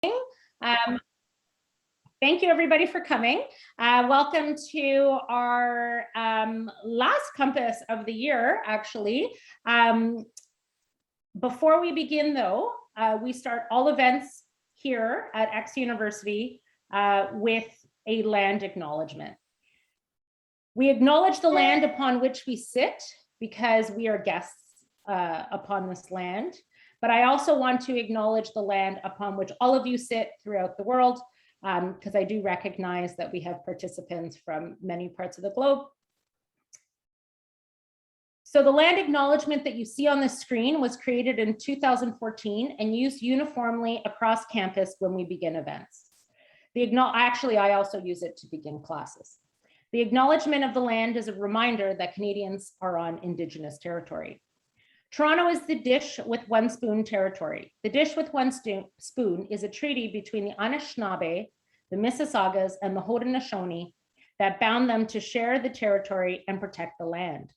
Thank you everybody for coming. Welcome to our last Compass of the year, actually. Before we begin though, we start all events here at X University with a land acknowledgement. We acknowledge the land upon which we sit because we are guests upon this land. But I also want to acknowledge the land upon which all of you sit throughout the world, because I do recognize that we have participants from many parts of the globe. So the land acknowledgement that you see on the screen was created in 2014 and used uniformly across campus when we begin events. Actually, I also use it to begin classes. The acknowledgement of the land is a reminder that Canadians are on Indigenous territory. Toronto is the dish with one spoon territory. The dish with one spoon is a treaty between the Anishinaabe, the Mississaugas, and the Haudenosaunee that bound them to share the territory and protect the land.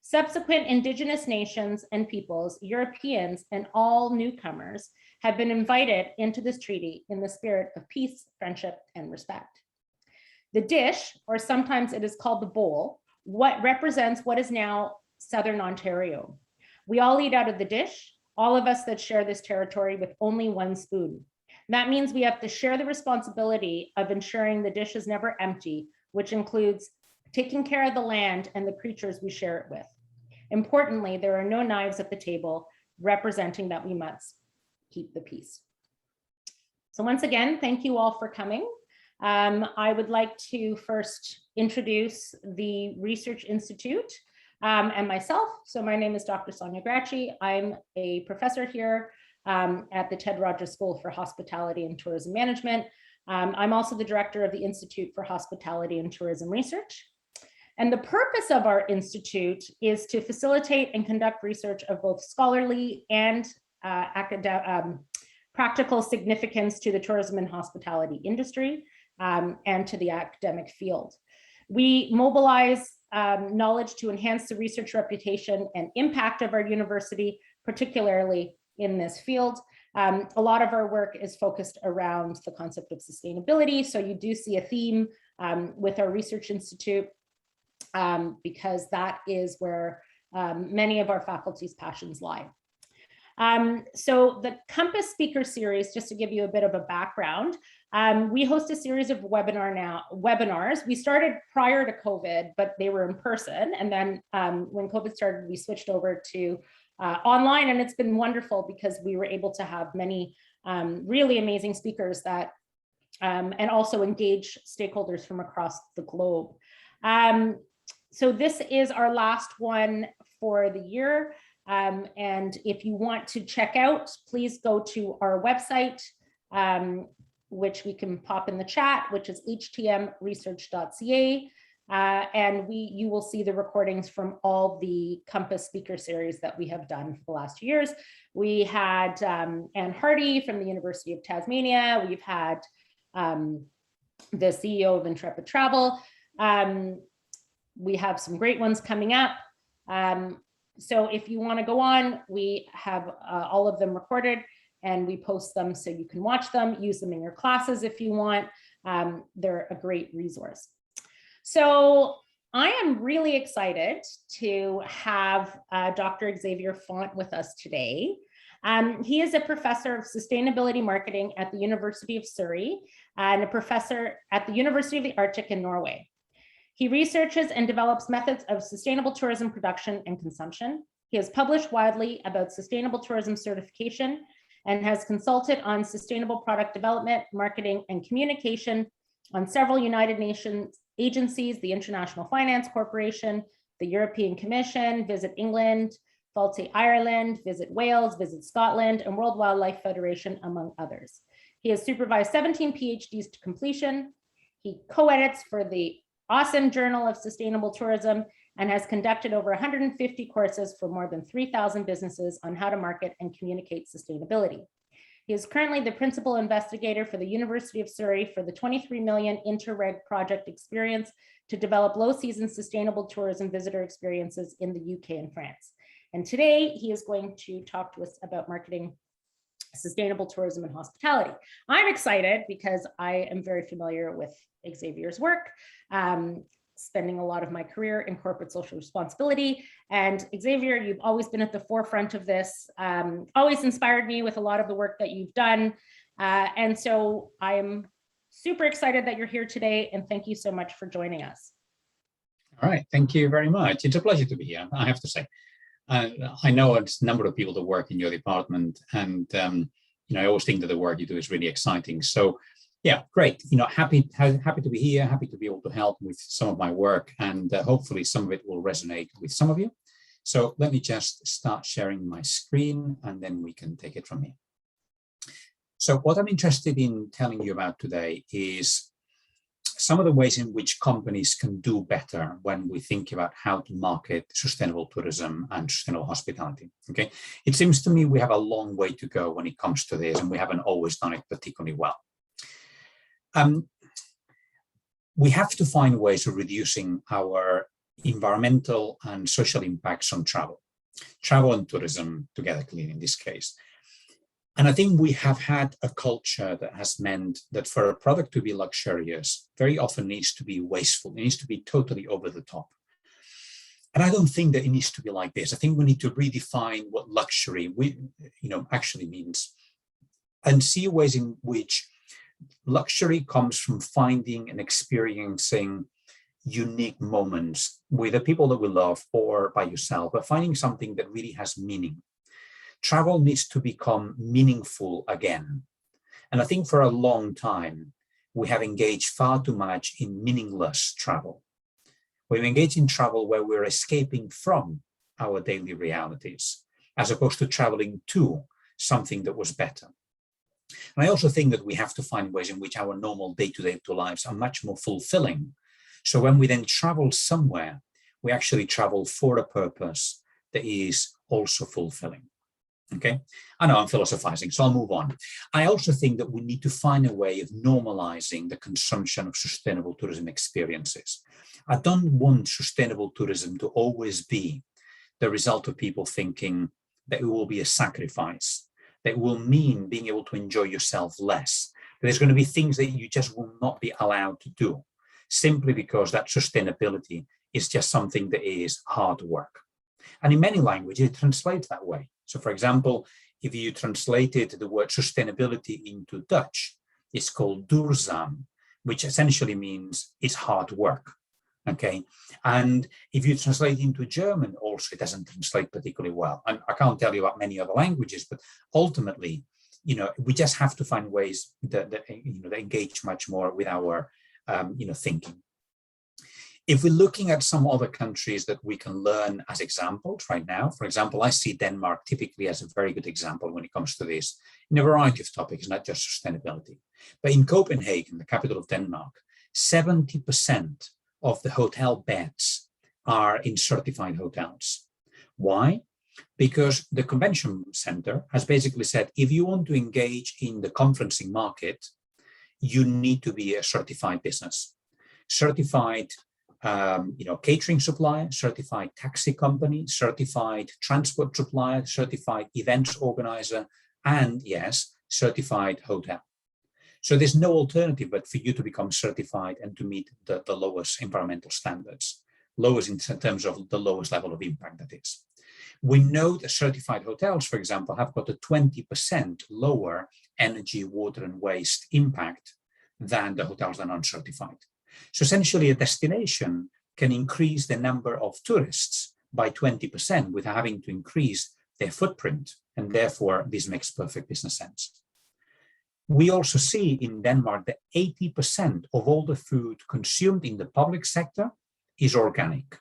Subsequent Indigenous nations and peoples, Europeans, and all newcomers have been invited into this treaty in the spirit of peace, friendship, and respect. The dish, or sometimes it is called the bowl, represents what is now Southern Ontario. We all eat out of the dish, all of us that share this territory with only one spoon. That means we have to share the responsibility of ensuring the dish is never empty, which includes taking care of the land and the creatures we share it with. Importantly, there are no knives at the table, representing that we must keep the peace. So once again, thank you all for coming. I would like to first introduce the Research Institute and myself. So my name is Dr. Sonia Gracci. I'm a professor here at the Ted Rogers School for Hospitality and Tourism Management. I'm also the director of the Institute for Hospitality and Tourism Research. And the purpose of our institute is to facilitate and conduct research of both scholarly and practical significance to the tourism and hospitality industry and to the academic field. We mobilize knowledge to enhance the research reputation and impact of our university, particularly in this field. A lot of our work is focused around the concept of sustainability. So you do see a theme with our Research Institute because that is where many of our faculty's passions lie. So the Compass Speaker Series, just to give you a bit of a background, we host a series of webinars. We started prior to COVID, but they were in person. And then when COVID started, we switched over to online, and it's been wonderful because we were able to have many really amazing speakers that and also engage stakeholders from across the globe. So this is our last one for the year. And if you want to check out, please go to our website, which we can pop in the chat, which is htmresearch.ca. And you will see the recordings from all the Compass Speaker Series that we have done for the last 2 years. We had Anne Hardy from the University of Tasmania. We've had the CEO of Intrepid Travel. We have some great ones coming up. So if you want to go on, we have all of them recorded and we post them so you can watch them, use them in your classes if you want. They're a great resource. So I am really excited to have Dr. Xavier Font with us today. He is a professor of sustainability marketing at the University of Surrey and a professor at the University of the Arctic in Norway. He researches and develops methods of sustainable tourism production and consumption. He has published widely about sustainable tourism certification and has consulted on sustainable product development, marketing, and communication on several United Nations agencies, the International Finance Corporation, the European Commission, VisitEngland, Fáilte Ireland, VisitWales, VisitScotland, and World Wildlife Federation, among others. He has supervised 17 PhDs to completion. He co-edits for the Awesome Journal of Sustainable Tourism and has conducted over 150 courses for more than 3,000 businesses on how to market and communicate sustainability. He is currently the principal investigator for the University of Surrey for the 23 million Interreg project experience to develop low season sustainable tourism visitor experiences in the UK and France. And today he is going to talk to us about marketing sustainable tourism and hospitality. I'm excited because I am very familiar with Xavier's work, spending a lot of my career in corporate social responsibility. And Xavier, you've always been at the forefront of this, always inspired me with a lot of the work that you've done. And so I'm super excited that you're here today, and thank you so much for joining us. All right, thank you very much. It's a pleasure to be here, I have to say. I know a number of people that work in your department, and I always think that the work you do is really exciting. So yeah, great. Happy to be here, happy to be able to help with some of my work, and hopefully some of it will resonate with some of you. So let me just start sharing my screen, and then we can take it from here. So what I'm interested in telling you about today is some of the ways in which companies can do better when we think about how to market sustainable tourism and sustainable hospitality. Okay, it seems to me we have a long way to go when it comes to this, and we haven't always done it particularly well. We have to find ways of reducing our environmental and social impacts on travel and tourism together, clearly in this case. And I think we have had a culture that has meant that for a product to be luxurious, very often needs to be wasteful. It needs to be totally over the top. And I don't think that it needs to be like this. I think we need to redefine what luxury actually means, and see ways in which luxury comes from finding and experiencing unique moments with the people that we love or by yourself, but finding something that really has meaning. Travel needs to become meaningful again. And I think for a long time, we have engaged far too much in meaningless travel. We've engaged in travel where we're escaping from our daily realities, as opposed to traveling to something that was better. And I also think that we have to find ways in which our normal day-to-day lives are much more fulfilling. So when we then travel somewhere, we actually travel for a purpose that is also fulfilling. Okay, I know I'm philosophizing, so I'll move on. I also think that we need to find a way of normalizing the consumption of sustainable tourism experiences. I don't want sustainable tourism to always be the result of people thinking that it will be a sacrifice, that it will mean being able to enjoy yourself less. There's going to be things that you just will not be allowed to do, simply because that sustainability is just something that is hard work. And in many languages, it translates that way. So for example, if you translated the word sustainability into Dutch, it's called duurzaam, which essentially means it's hard work. Okay. And if you translate into German, also, it doesn't translate particularly well. And I can't tell you about many other languages, but ultimately, we just have to find ways that engage much more with our, thinking. If we're looking at some other countries that we can learn as examples right now, for example, I see Denmark typically as a very good example when it comes to this in a variety of topics, not just sustainability. But in Copenhagen, the capital of Denmark, 70% of the hotel beds are in certified hotels. Why? Because the convention center has basically said, if you want to engage in the conferencing market, you need to be a certified business, certified catering supplier, certified taxi company, certified transport supplier, certified events organizer, and yes, certified hotel. So there's no alternative but for you to become certified and to meet the lowest environmental standards, lowest in terms of the lowest level of impact that is. We know that certified hotels, for example, have got a 20% lower energy, water, and waste impact than the hotels that are uncertified. So essentially, a destination can increase the number of tourists by 20% without having to increase their footprint, and therefore this makes perfect business sense. We also see in Denmark that 80% of all the food consumed in the public sector is organic.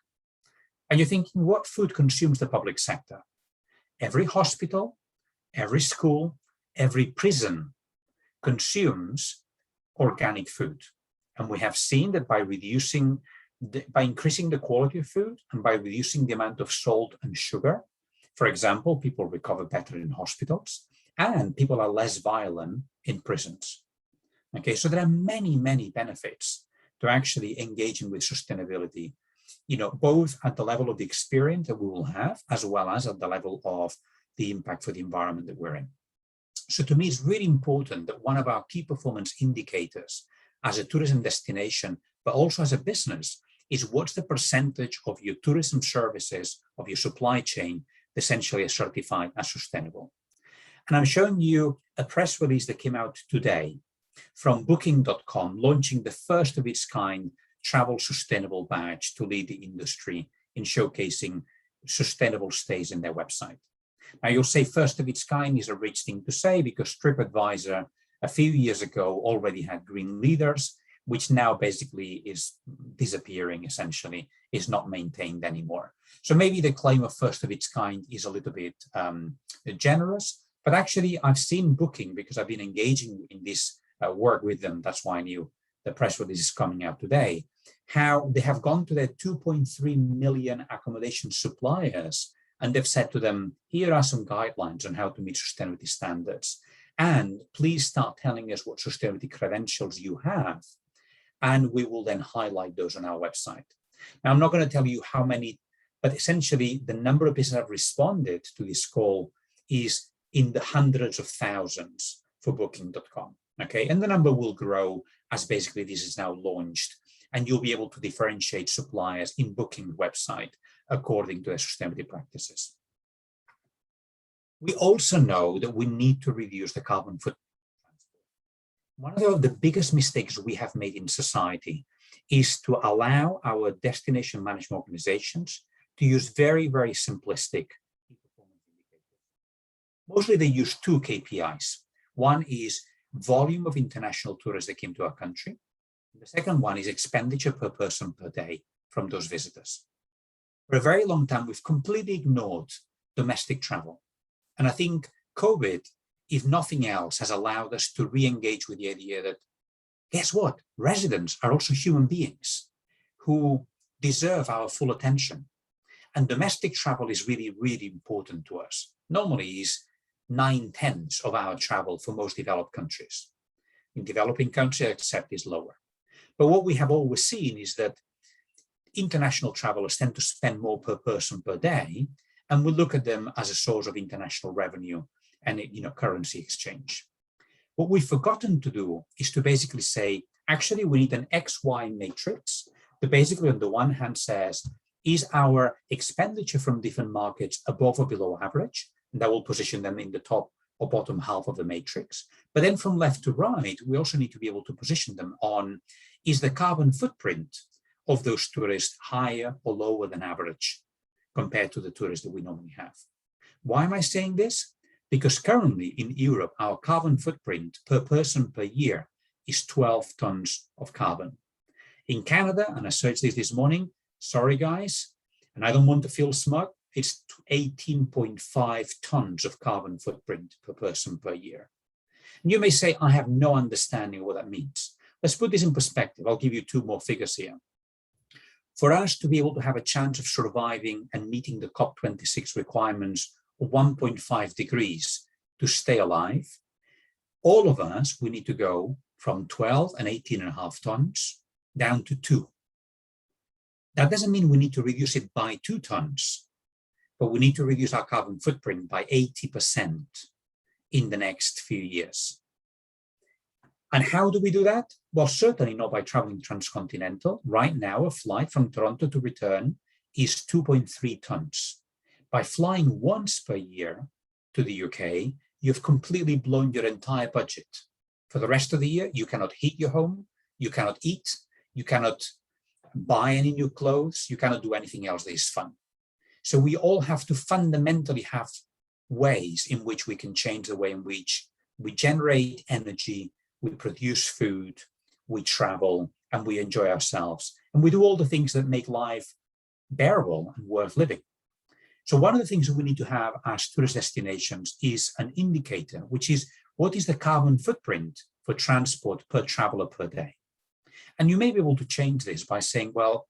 And you're thinking, what food consumes the public sector? Every hospital, every school, every prison consumes organic food. And we have seen that by increasing the quality of food and by reducing the amount of salt and sugar, for example, people recover better in hospitals and people are less violent in prisons. Okay, so there are many, many benefits to actually engaging with sustainability, both at the level of the experience that we will have, as well as at the level of the impact for the environment that we're in. So to me, it's really important that one of our key performance indicators as a tourism destination, but also as a business, is what's the percentage of your tourism services, of your supply chain, essentially is certified as sustainable. And I'm showing you a press release that came out today from Booking.com, launching the first of its kind travel sustainable badge to lead the industry in showcasing sustainable stays in their website. Now you'll say first of its kind is a rich thing to say, because TripAdvisor a few years ago already had green leaders, which now basically is disappearing, essentially, is not maintained anymore. So maybe the claim of first of its kind is a little bit generous, but actually I've seen Booking, because I've been engaging in this work with them, that's why I knew the press release is coming out today, how they have gone to their 2.3 million accommodation suppliers, and they've said to them, here are some guidelines on how to meet sustainability standards. And please start telling us what sustainability credentials you have, and we will then highlight those on our website. Now, I'm not going to tell you how many, but essentially the number of businesses that have responded to this call is in the hundreds of thousands for Booking.com. Okay, and the number will grow as basically this is now launched, and you'll be able to differentiate suppliers in Booking website according to their sustainability practices. We also know that we need to reduce the carbon footprint. One of the biggest mistakes we have made in society is to allow our destination management organizations to use very, very simplistic performance indicators. Mostly they use two KPIs. One is volume of international tourists that came to our country. The second one is expenditure per person per day from those visitors. For a very long time, we've completely ignored domestic travel. And I think COVID, if nothing else, has allowed us to re-engage with the idea that, guess what? Residents are also human beings who deserve our full attention. And domestic travel is really, really important to us. Normally is 9/10 of our travel for most developed countries. In developing countries, accept is lower. But what we have always seen is that international travelers tend to spend more per person per day, and we look at them as a source of international revenue and currency exchange. What we've forgotten to do is to basically say, actually, we need an XY matrix that basically on the one hand says, is our expenditure from different markets above or below average? And that will position them in the top or bottom half of the matrix. But then from left to right, we also need to be able to position them on, is the carbon footprint of those tourists higher or lower than average compared to the tourists that we normally have? Why am I saying this? Because currently in Europe, our carbon footprint per person per year is 12 tons of carbon. In Canada, and I searched this morning, sorry guys, and I don't want to feel smug, it's 18.5 tons of carbon footprint per person per year. And you may say, I have no understanding of what that means. Let's put this in perspective. I'll give you two more figures here. For us to be able to have a chance of surviving and meeting the COP26 requirements of 1.5 degrees to stay alive, all of us, we need to go from 12 and 18.5 tons down to 2. That doesn't mean we need to reduce it by 2 tons, but we need to reduce our carbon footprint by 80% in the next few years. And how do we do that? Well, certainly not by traveling transcontinental. Right now, a flight from Toronto to return is 2.3 tons. By flying once per year to the UK, you've completely blown your entire budget. For the rest of the year, you cannot heat your home, you cannot eat, you cannot buy any new clothes, you cannot do anything else that is fun. So we all have to fundamentally have ways in which we can change the way in which we generate energy, we produce food, we travel, and we enjoy ourselves. And we do all the things that make life bearable and worth living. So one of the things that we need to have as tourist destinations is an indicator, which is what is the carbon footprint for transport per traveler per day? And you may be able to change this by saying, well,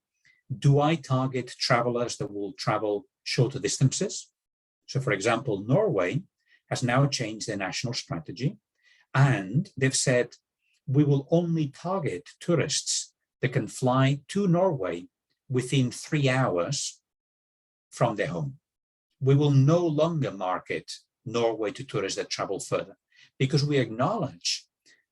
do I target travelers that will travel shorter distances? So for example, Norway has now changed their national strategy, and they've said, we will only target tourists that can fly to Norway within 3 hours from their home. We will no longer market Norway to tourists that travel further. because we acknowledge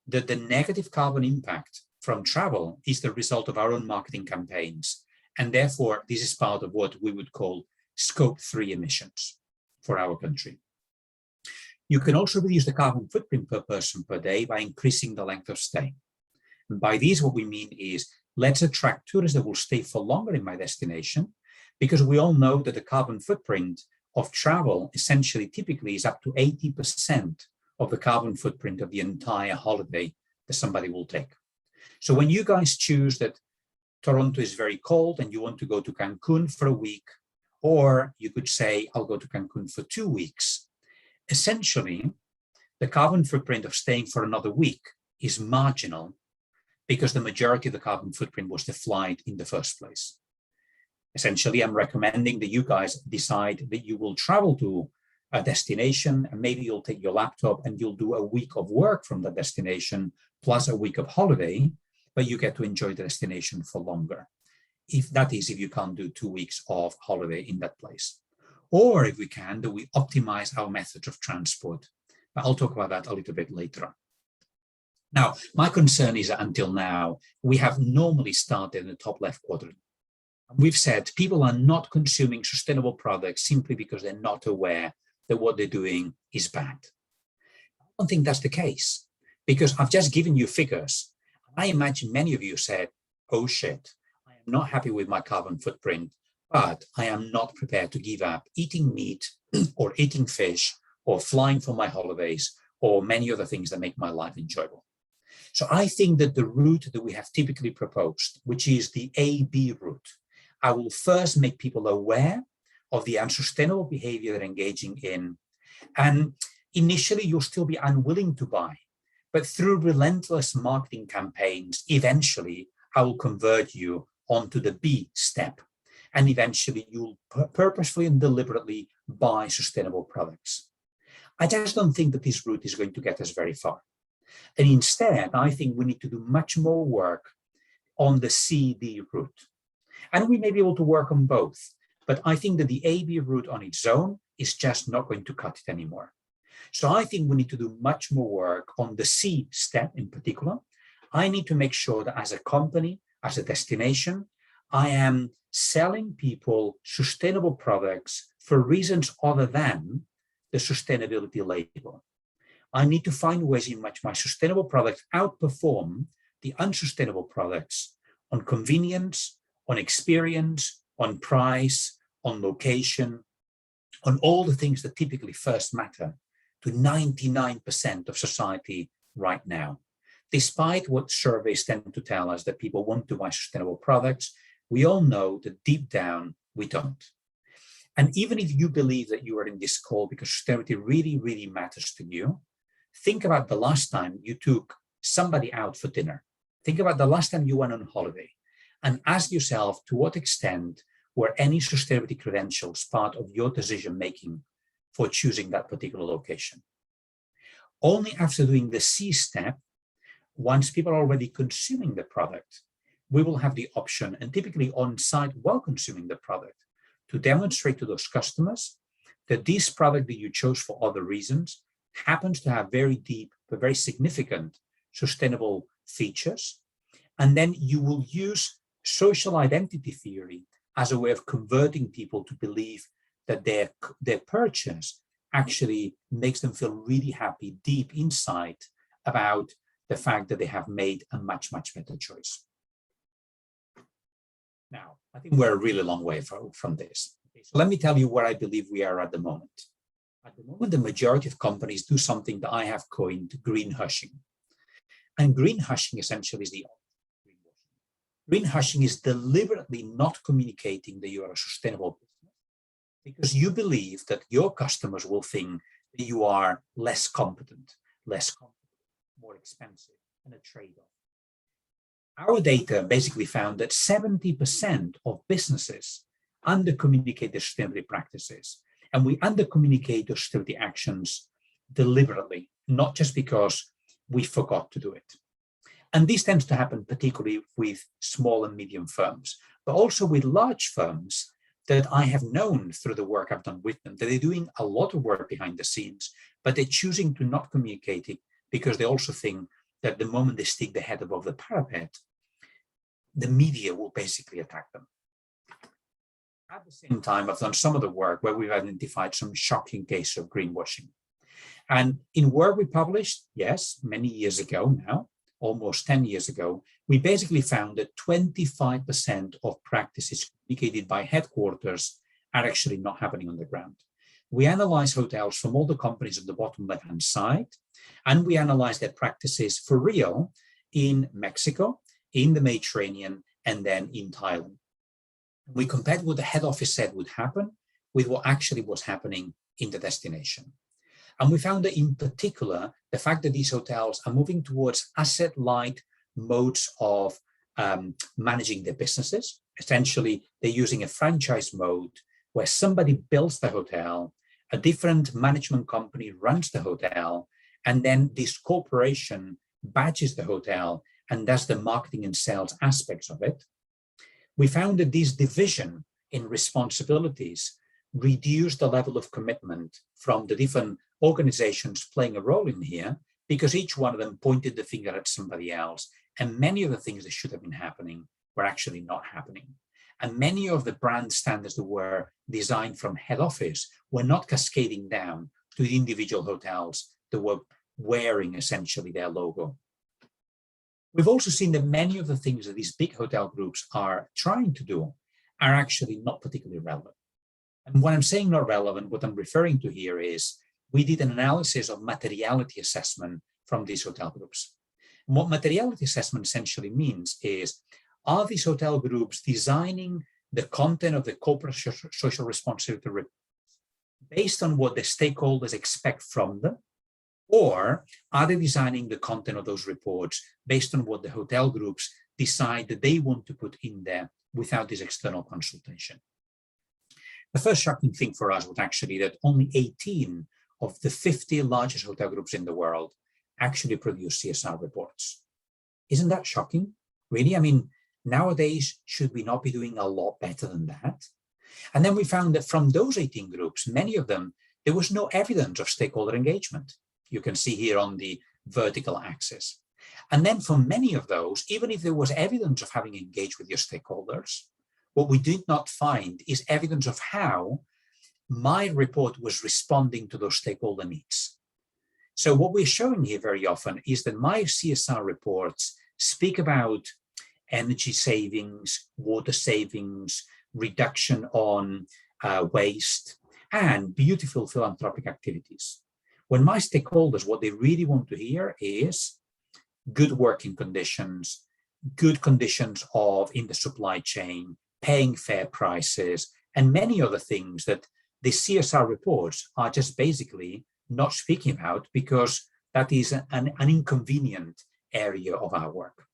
that the negative carbon impact from travel is the result of our own marketing campaigns. And therefore, this is part of what we would call Scope 3 emissions for our country. You can also reduce the carbon footprint per person per day by increasing the length of stay. And by this, what we mean is, let's attract tourists that will stay for longer in my destination, because we all know that the carbon footprint of travel essentially typically is up to 80% of the carbon footprint of the entire holiday that somebody will take. So when you guys choose that Toronto is very cold and you want to go to Cancun for a week, or you could say, I'll go to Cancun for 2 weeks, essentially, the carbon footprint of staying for another week is marginal because the majority of the carbon footprint was the flight in the first place. Essentially, I'm recommending that you guys decide that you will travel to a destination, and maybe you'll take your laptop and you'll do a week of work from that destination plus a week of holiday, but you get to enjoy the destination for longer. If you can't do 2 weeks of holiday in that place. Or if we can, that we optimize our methods of transport. But I'll talk about that a little bit later on. Now, my concern is that until now, we have normally started in the top left quadrant. We've said people are not consuming sustainable products simply because they're not aware that what they're doing is bad. I don't think that's the case, because I've just given you figures. I imagine many of you said, oh shit, I am not happy with my carbon footprint, but I am not prepared to give up eating meat or eating fish or flying for my holidays or many other things that make my life enjoyable. So I think that the route that we have typically proposed, which is the A-B route, I will first make people aware of the unsustainable behavior they're engaging in. And initially, you'll still be unwilling to buy. But through relentless marketing campaigns, eventually, I will convert you onto the B step. And eventually, you'll purposefully and deliberately buy sustainable products. I just don't think that this route is going to get us very far. And instead, I think we need to do much more work on the C-D route. And we may be able to work on both. But I think that the A-B route on its own is just not going to cut it anymore. So I think we need to do much more work on the C step in particular. I need to make sure that as a company, as a destination, I am selling people sustainable products for reasons other than the sustainability label. I need to find ways in which my sustainable products outperform the unsustainable products on convenience, on experience, on price, on location, on all the things that typically first matter to 99% of society right now. Despite what surveys tend to tell us that people want to buy sustainable products, we all know that deep down, we don't. And even if you believe that you are in this call because sustainability really, really matters to you, think about the last time you took somebody out for dinner. Think about the last time you went on holiday and ask yourself to what extent were any sustainability credentials part of your decision-making for choosing that particular location. Only after doing the C step, once people are already consuming the product, we will have the option, and typically on site while consuming the product, to demonstrate to those customers that this product that you chose for other reasons happens to have very deep but very significant sustainable features. And then you will use social identity theory as a way of converting people to believe that their purchase actually makes them feel really happy deep inside about the fact that they have made a much, much better choice. Now, I think we're a really long way from this. So let me tell you where I believe we are at the moment. At the moment, the majority of companies do something that I have coined green hushing. And green hushing essentially is the green hushing is deliberately not communicating that you are a sustainable business because you believe that your customers will think that you are less competent, more expensive, and a trade-off. Our data basically found that 70% of businesses under-communicate their sustainability practices, and we under-communicate those sustainability actions deliberately, not just because we forgot to do it. And this tends to happen particularly with small and medium firms, but also with large firms that I have known through the work I've done with them, that they're doing a lot of work behind the scenes, but they're choosing to not communicate it because they also think that the moment they stick their head above the parapet, the media will basically attack them. At the same time, I've done some of the work where we've identified some shocking cases of greenwashing. And in work we published, yes, many years ago now, almost 10 years ago, we basically found that 25% of practices communicated by headquarters are actually not happening on the ground. We analyzed hotels from all the companies at the bottom left-hand side, and we analyzed their practices for real in Mexico, in the Mediterranean, and then in Thailand. We compared what the head office said would happen with what actually was happening in the destination. And we found that in particular, the fact that these hotels are moving towards asset-light modes of managing their businesses. Essentially, they're using a franchise mode where somebody builds the hotel, a different management company runs the hotel, and then this corporation badges the hotel and does the marketing and sales aspects of it. We found that this division in responsibilities reduced the level of commitment from the different organizations playing a role in here, because each one of them pointed the finger at somebody else, and many of the things that should have been happening were actually not happening. And many of the brand standards that were designed from head office were not cascading down to the individual hotels that were wearing essentially their logo. We've also seen that many of the things that these big hotel groups are trying to do are actually not particularly relevant. And when I'm saying not relevant, what I'm referring to here is we did an analysis of materiality assessment from these hotel groups. And what materiality assessment essentially means is, are these hotel groups designing the content of the corporate social responsibility report based on what the stakeholders expect from them? Or are they designing the content of those reports based on what the hotel groups decide that they want to put in there without this external consultation? The first shocking thing for us was actually that only 18 of the 50 largest hotel groups in the world actually produce CSR reports. Isn't that shocking? Really? I mean, nowadays, should we not be doing a lot better than that? And then we found that from those 18 groups, many of them, there was no evidence of stakeholder engagement. You can see here on the vertical axis. And then for many of those, even if there was evidence of having engaged with your stakeholders, what we did not find is evidence of how my report was responding to those stakeholder needs. So what we're showing here very often is that my CSR reports speak about energy savings, water savings, reduction on waste, and beautiful philanthropic activities. When my stakeholders, what they really want to hear is good working conditions, good conditions in the supply chain, paying fair prices, and many other things that the CSR reports are just basically not speaking about, because that is an inconvenient area of our work.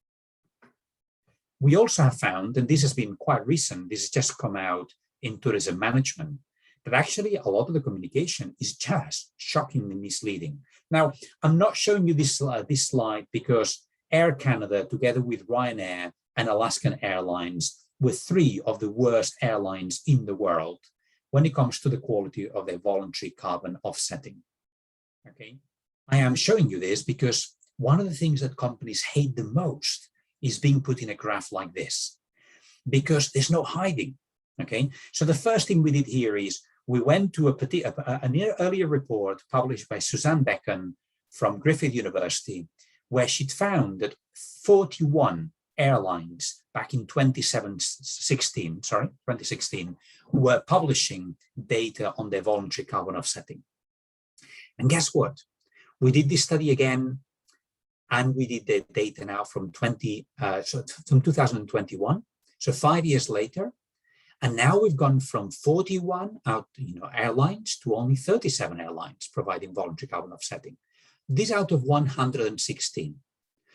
We also have found, and this has been quite recent, this has just come out in tourism management, that actually a lot of the communication is just shockingly misleading. Now, I'm not showing you this slide because Air Canada, together with Ryanair and Alaskan Airlines, were 3 of the worst airlines in the world when it comes to the quality of their voluntary carbon offsetting. Okay, I am showing you this because one of the things that companies hate the most is being put in a graph like this, because there's no hiding. Okay, so the first thing we did here is we went to an earlier report published by Suzanne Becken from Griffith University, where she'd found that 41 airlines back in 2016 were publishing data on their voluntary carbon offsetting. And guess what? We did this study again, and we did the data now from 2021, so 5 years later. And now we've gone from 41 airlines to only 37 airlines providing voluntary carbon offsetting. This out of 116.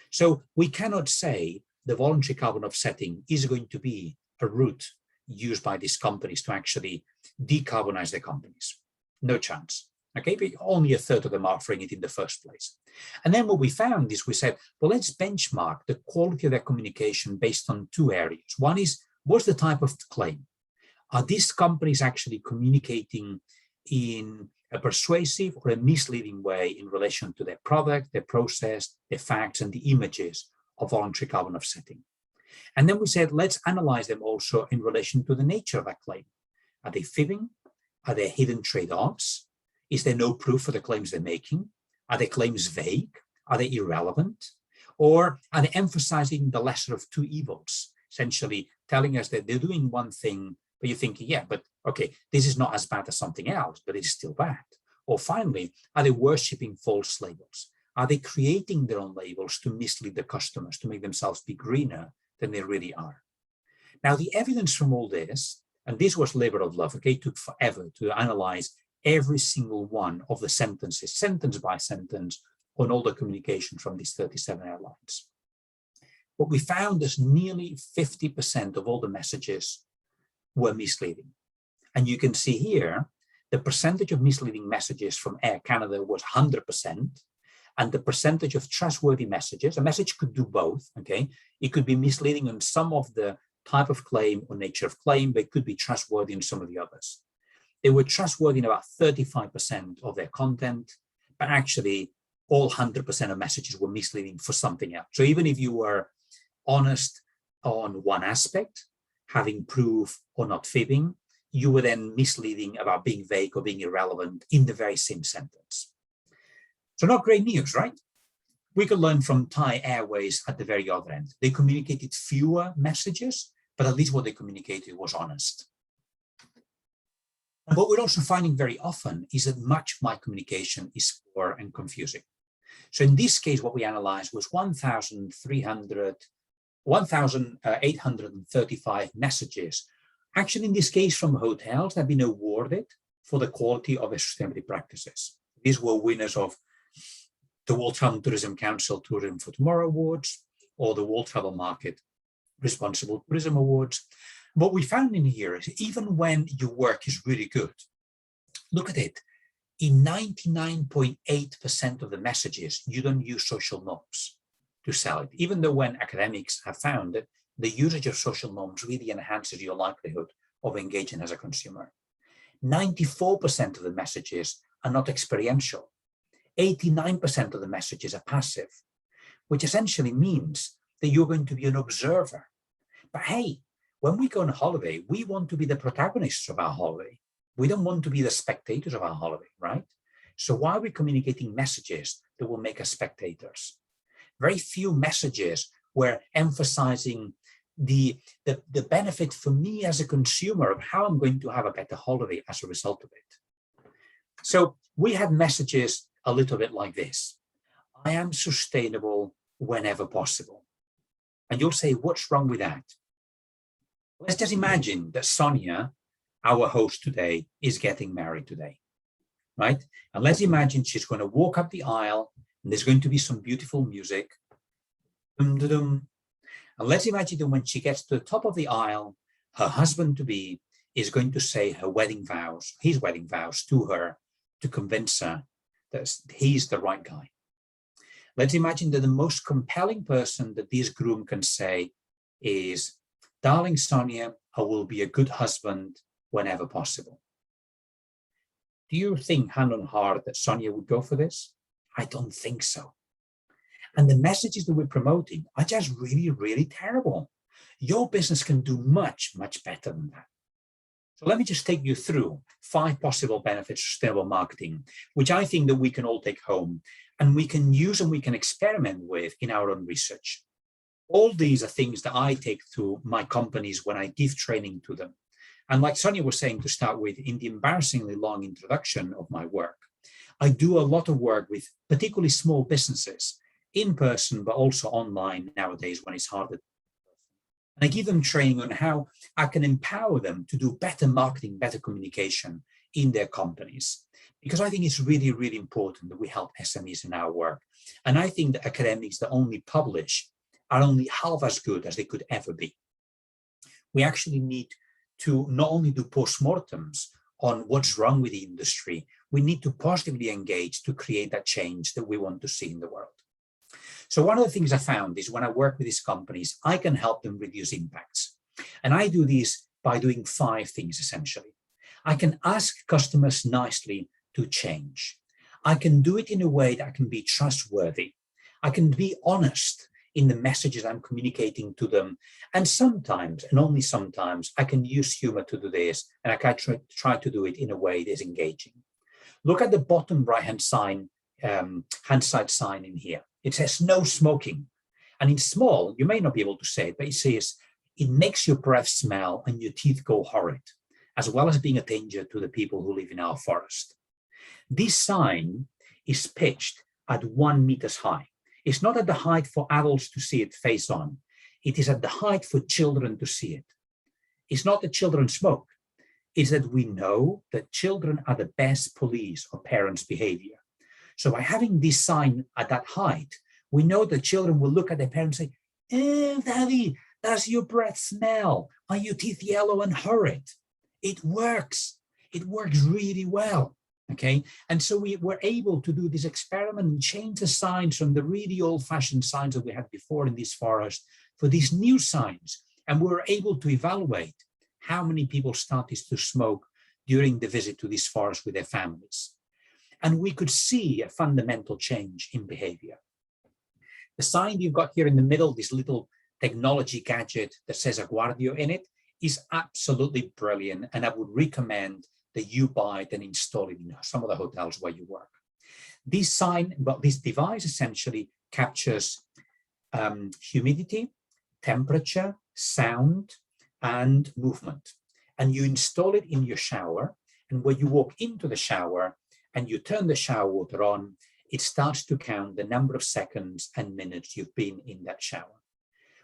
So we cannot say the voluntary carbon offsetting is going to be a route used by these companies to actually decarbonize their companies. No chance. Okay, but only a third of them are offering it in the first place. And then what we found is we said, well, let's benchmark the quality of their communication based on 2 areas. One is, what's the type of claim? Are these companies actually communicating in a persuasive or a misleading way in relation to their product, their process, their facts, and the images of voluntary carbon offsetting? And then we said, let's analyze them also in relation to the nature of that claim. Are they fibbing? Are there hidden trade-offs? Is there no proof for the claims they're making? Are their claims vague? Are they irrelevant? Or are they emphasizing the lesser of two evils, essentially telling us that they're doing one thing, but you're thinking, yeah, but okay, this is not as bad as something else, but it's still bad. Or finally, are they worshipping false labels? Are they creating their own labels to mislead the customers, to make themselves be greener than they really are? Now, the evidence from all this, and this was labor of love, okay, it took forever to analyze every single one of the sentences, sentence by sentence, on all the communication from these 37 airlines. What we found is nearly 50% of all the messages were misleading. And you can see here, the percentage of misleading messages from Air Canada was 100%, and the percentage of trustworthy messages, a message could do both, okay? It could be misleading on some of the type of claim or nature of claim, but it could be trustworthy in some of the others. They were trustworthy in about 35% of their content, but actually all 100% of messages were misleading for something else. So even if you were honest on one aspect, having proof or not fibbing, you were then misleading about being vague or being irrelevant in the very same sentence. So not great news, right? We could learn from Thai Airways at the very other end. They communicated fewer messages, but at least what they communicated was honest. And what we're also finding very often is that much of my communication is poor and confusing. So in this case, what we analyzed was 1,835 messages. Actually, in this case, from hotels that have been awarded for the quality of their sustainability practices. These were winners of the World Travel and Tourism Council Tourism for Tomorrow Awards or the World Travel Market Responsible Tourism Awards. What we found in here is even when your work is really good, look at it, in 99.8% of the messages, you don't use social norms to sell it, even though when academics have found that the usage of social norms really enhances your likelihood of engaging as a consumer. 94% of the messages are not experiential. 89% of the messages are passive, which essentially means that you're going to be an observer. But hey, when we go on holiday, we want to be the protagonists of our holiday. We don't want to be the spectators of our holiday, right? So why are we communicating messages that will make us spectators? Very few messages were emphasizing the benefit for me as a consumer of how I'm going to have a better holiday as a result of it. So we had messages a little bit like this. I am sustainable whenever possible. And you'll say, what's wrong with that? Let's just imagine that Sonia, our host today, is getting married today, right? And let's imagine she's going to walk up the aisle and there's going to be some beautiful music. Dum-da-dum. And let's imagine that when she gets to the top of the aisle, her husband-to-be is going to say her wedding vows, his wedding vows to her to convince her that he's the right guy. Let's imagine that the most compelling person that this groom can say is, darling Sonia, I will be a good husband whenever possible. Do you think, hand on heart, that Sonia would go for this? I don't think so. And the messages that we're promoting are just really, really terrible. Your business can do much, much better than that. So let me just take you through 5 possible benefits of sustainable marketing, which I think that we can all take home and we can use and we can experiment with in our own research. All these are things that I take to my companies when I give training to them. And like Sonia was saying to start with, in the embarrassingly long introduction of my work, I do a lot of work with particularly small businesses, in person, but also online nowadays when it's harder. And I give them training on how I can empower them to do better marketing, better communication in their companies. Because I think it's really, really important that we help SMEs in our work. And I think that academics that only publish are only half as good as they could ever be. We actually need to not only do postmortems on what's wrong with the industry, we need to positively engage to create that change that we want to see in the world. So one of the things I found is when I work with these companies, I can help them reduce impacts. And I do this by doing 5 things essentially. I can ask customers nicely to change. I can do it in a way that can be trustworthy. I can be honest in the messages I'm communicating to them. And sometimes, and only sometimes, I can use humor to do this, and I can try to do it in a way that is engaging. Look at the bottom right-hand sign, hand side sign in here. It says no smoking. And in small, you may not be able to say it, but it says, it makes your breath smell and your teeth go horrid, as well as being a danger to the people who live in our forest. This sign is pitched at 1 meter high. It's not at the height for adults to see it face on. It is at the height for children to see it. It's not that children smoke. It's that we know that children are the best police of parents' behavior. So by having this sign at that height, we know that children will look at their parents and say, "Oh, Daddy, does your breath smell? Are your teeth yellow and horrid?" It works. It works really well. Okay, and so we were able to do this experiment and change the signs from the really old-fashioned signs that we had before in this forest for these new signs. And we were able to evaluate how many people started to smoke during the visit to this forest with their families. And we could see a fundamental change in behavior. The sign you've got here in the middle, this little technology gadget that says Aguardio in it, is absolutely brilliant. And I would recommend that you buy it and install it in some of the hotels where you work. This sign, but this device essentially captures humidity, temperature, sound, and movement. And you install it in your shower. And when you walk into the shower and you turn the shower water on, it starts to count the number of seconds and minutes you've been in that shower.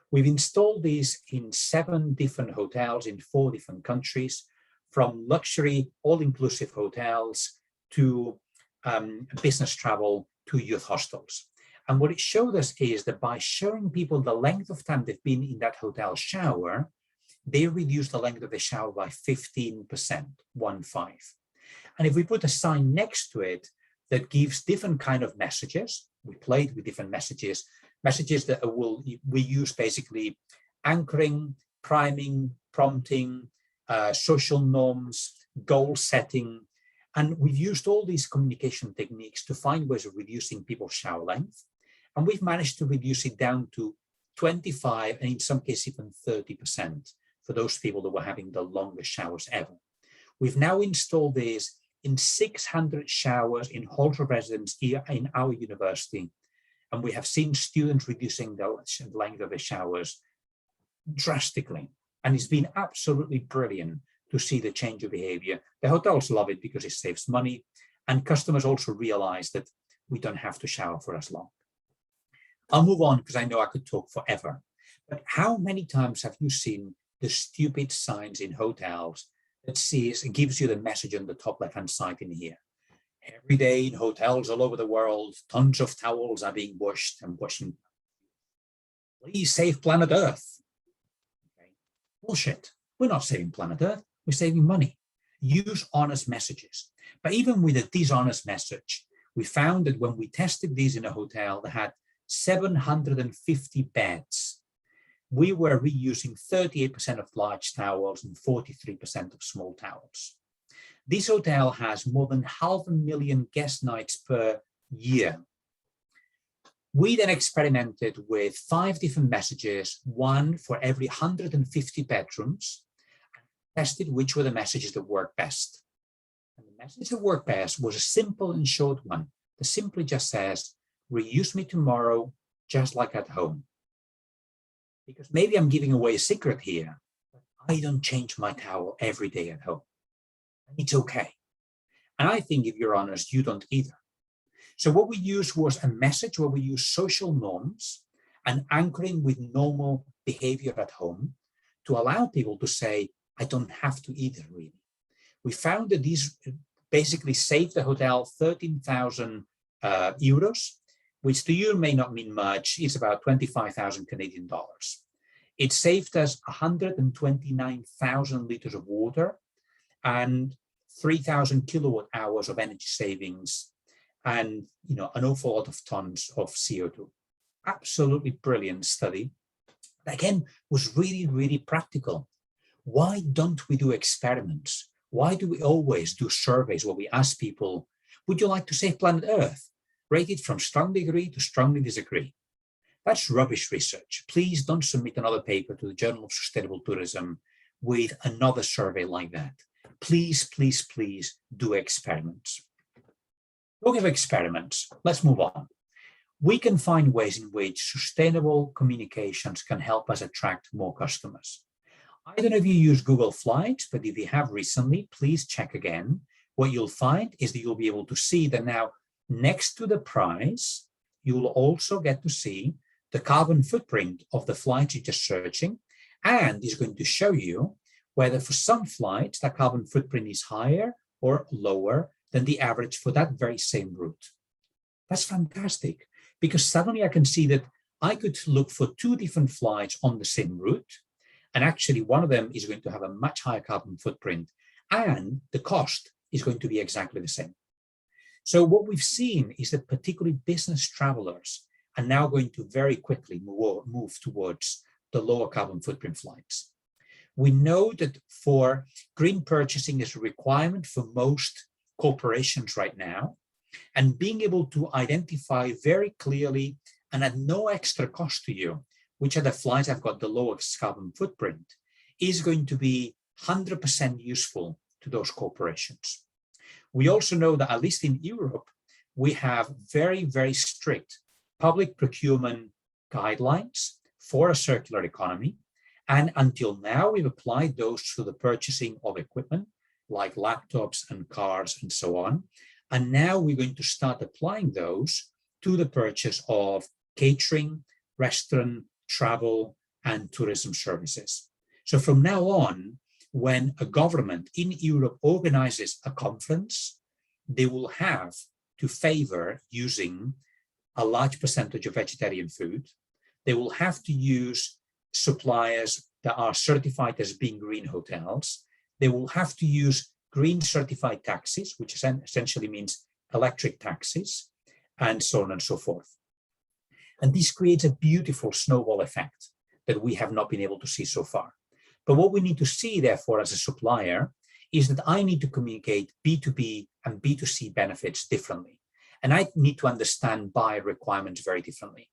We've installed these in 7 different hotels in 4 different countries, from luxury all-inclusive hotels to business travel to youth hostels. And what it showed us is that by showing people the length of time they've been in that hotel shower, they reduced the length of the shower by 15%, 1-5. And if we put a sign next to it that gives different kind of messages, we played with different messages that we use basically anchoring, priming, prompting, social norms, goal setting. And we've used all these communication techniques to find ways of reducing people's shower length. And we've managed to reduce it down to 25 and in some cases even 30% for those people that were having the longest showers ever. We've now installed this in 600 showers in halls of residence here in our university. And we have seen students reducing the length of the showers drastically. And it's been absolutely brilliant to see the change of behavior. The hotels love it because it saves money. And customers also realize that we don't have to shower for as long. I'll move on because I know I could talk forever. But how many times have you seen the stupid signs in hotels that gives you the message on the top left-hand side in here? Every day in hotels all over the world, tons of towels are being washed and washing. Please save planet Earth. Okay. Bullshit. We're not saving planet Earth. We're saving money. Use honest messages. But even with a dishonest message, we found that when we tested these in a hotel that had 750 beds, we were reusing 38% of large towels and 43% of small towels. This hotel has more than 500,000 guest nights per year. We then experimented with 5 different messages, one for every 150 bedrooms, and tested which were the messages that worked best. And the message that worked best was a simple and short one that simply just says, reuse me tomorrow, just like at home. Because maybe I'm giving away a secret here, but I don't change my towel every day at home. It's okay. And I think if you're honest, you don't either. So what we used was a message where we use social norms and anchoring with normal behavior at home to allow people to say, I don't have to either, really. We found that these basically saved the hotel 13,000 euros, which to you may not mean much. It's about 25,000 Canadian dollars. It saved us 129,000 liters of water and 3,000 kilowatt hours of energy savings, and an awful lot of tons of CO2. Absolutely brilliant study. Again, was really, really practical. Why don't we do experiments? Why do we always do surveys where we ask people, would you like to save planet Earth? Rated from strongly agree to strongly disagree. That's rubbish research. Please don't submit another paper to the Journal of Sustainable Tourism with another survey like that. Please, please, please do experiments. Talking of experiments, let's move on. We can find ways in which sustainable communications can help us attract more customers. I don't know if you use Google Flights, but if you have recently, please check again. What you'll find is that you'll be able to see that now next to the price, you will also get to see the carbon footprint of the flight you're just searching, and is going to show you whether for some flights that carbon footprint is higher or lower than the average for that very same route. That's fantastic, because suddenly I can see that I could look for two different flights on the same route, and actually one of them is going to have a much higher carbon footprint, and the cost is going to be exactly the same. So what we've seen is that particularly business travelers are now going to very quickly move towards the lower carbon footprint flights. We know that for green purchasing is a requirement for most corporations right now, and being able to identify very clearly and at no extra cost to you which are the flights that have got the lowest carbon footprint is going to be 100% useful to those corporations. We also know that at least in Europe, we have very, very strict public procurement guidelines for a circular economy. And until now, we've applied those to the purchasing of equipment like laptops and cars and so on. And now we're going to start applying those to the purchase of catering, restaurant, travel, and tourism services. So from now on, when a government in Europe organizes a conference, they will have to favor using a large percentage of vegetarian food. They will have to use suppliers that are certified as being green hotels. They will have to use green certified taxis, which essentially means electric taxis, and so on and so forth. And this creates a beautiful snowball effect that we have not been able to see so far. But what we need to see, therefore, as a supplier, is that I need to communicate B2B and B2C benefits differently. And I need to understand buyer requirements very differently.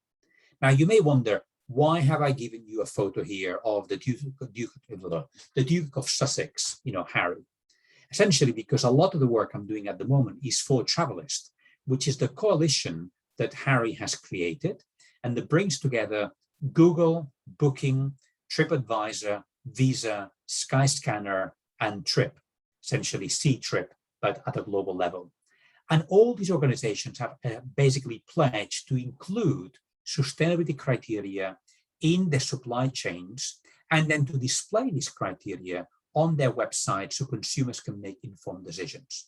Now, you may wonder, why have I given you a photo here of the Duke of Sussex, Harry? Essentially, because a lot of the work I'm doing at the moment is for Travelist, which is the coalition that Harry has created, and that brings together Google, Booking, TripAdvisor, Visa, Skyscanner, and Trip, essentially C-Trip, but at a global level. And all these organizations have basically pledged to include sustainability criteria in their supply chains, and then to display these criteria on their website so consumers can make informed decisions.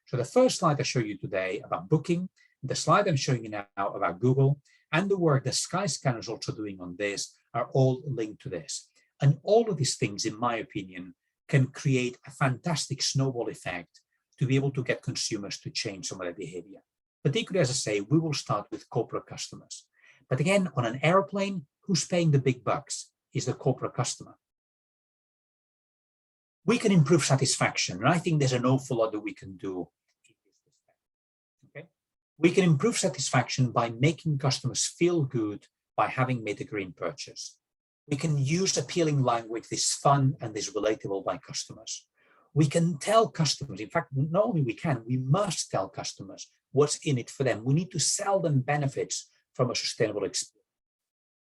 So the first slide I show you today about Booking, the slide I'm showing you now about Google, and the work that Skyscanner is also doing on this are all linked to this. And all of these things, in my opinion, can create a fantastic snowball effect to be able to get consumers to change some of their behavior. Particularly, as I say, we will start with corporate customers. But again, on an airplane, who's paying the big bucks is the corporate customer. We can improve satisfaction, and I think there's an awful lot that we can do in this respect. Okay? We can improve satisfaction by making customers feel good by having made a green purchase. We can use appealing language that's fun and is relatable by customers. We can tell customers, in fact, not only we can, we must tell customers what's in it for them. We need to sell them benefits from a sustainable experience.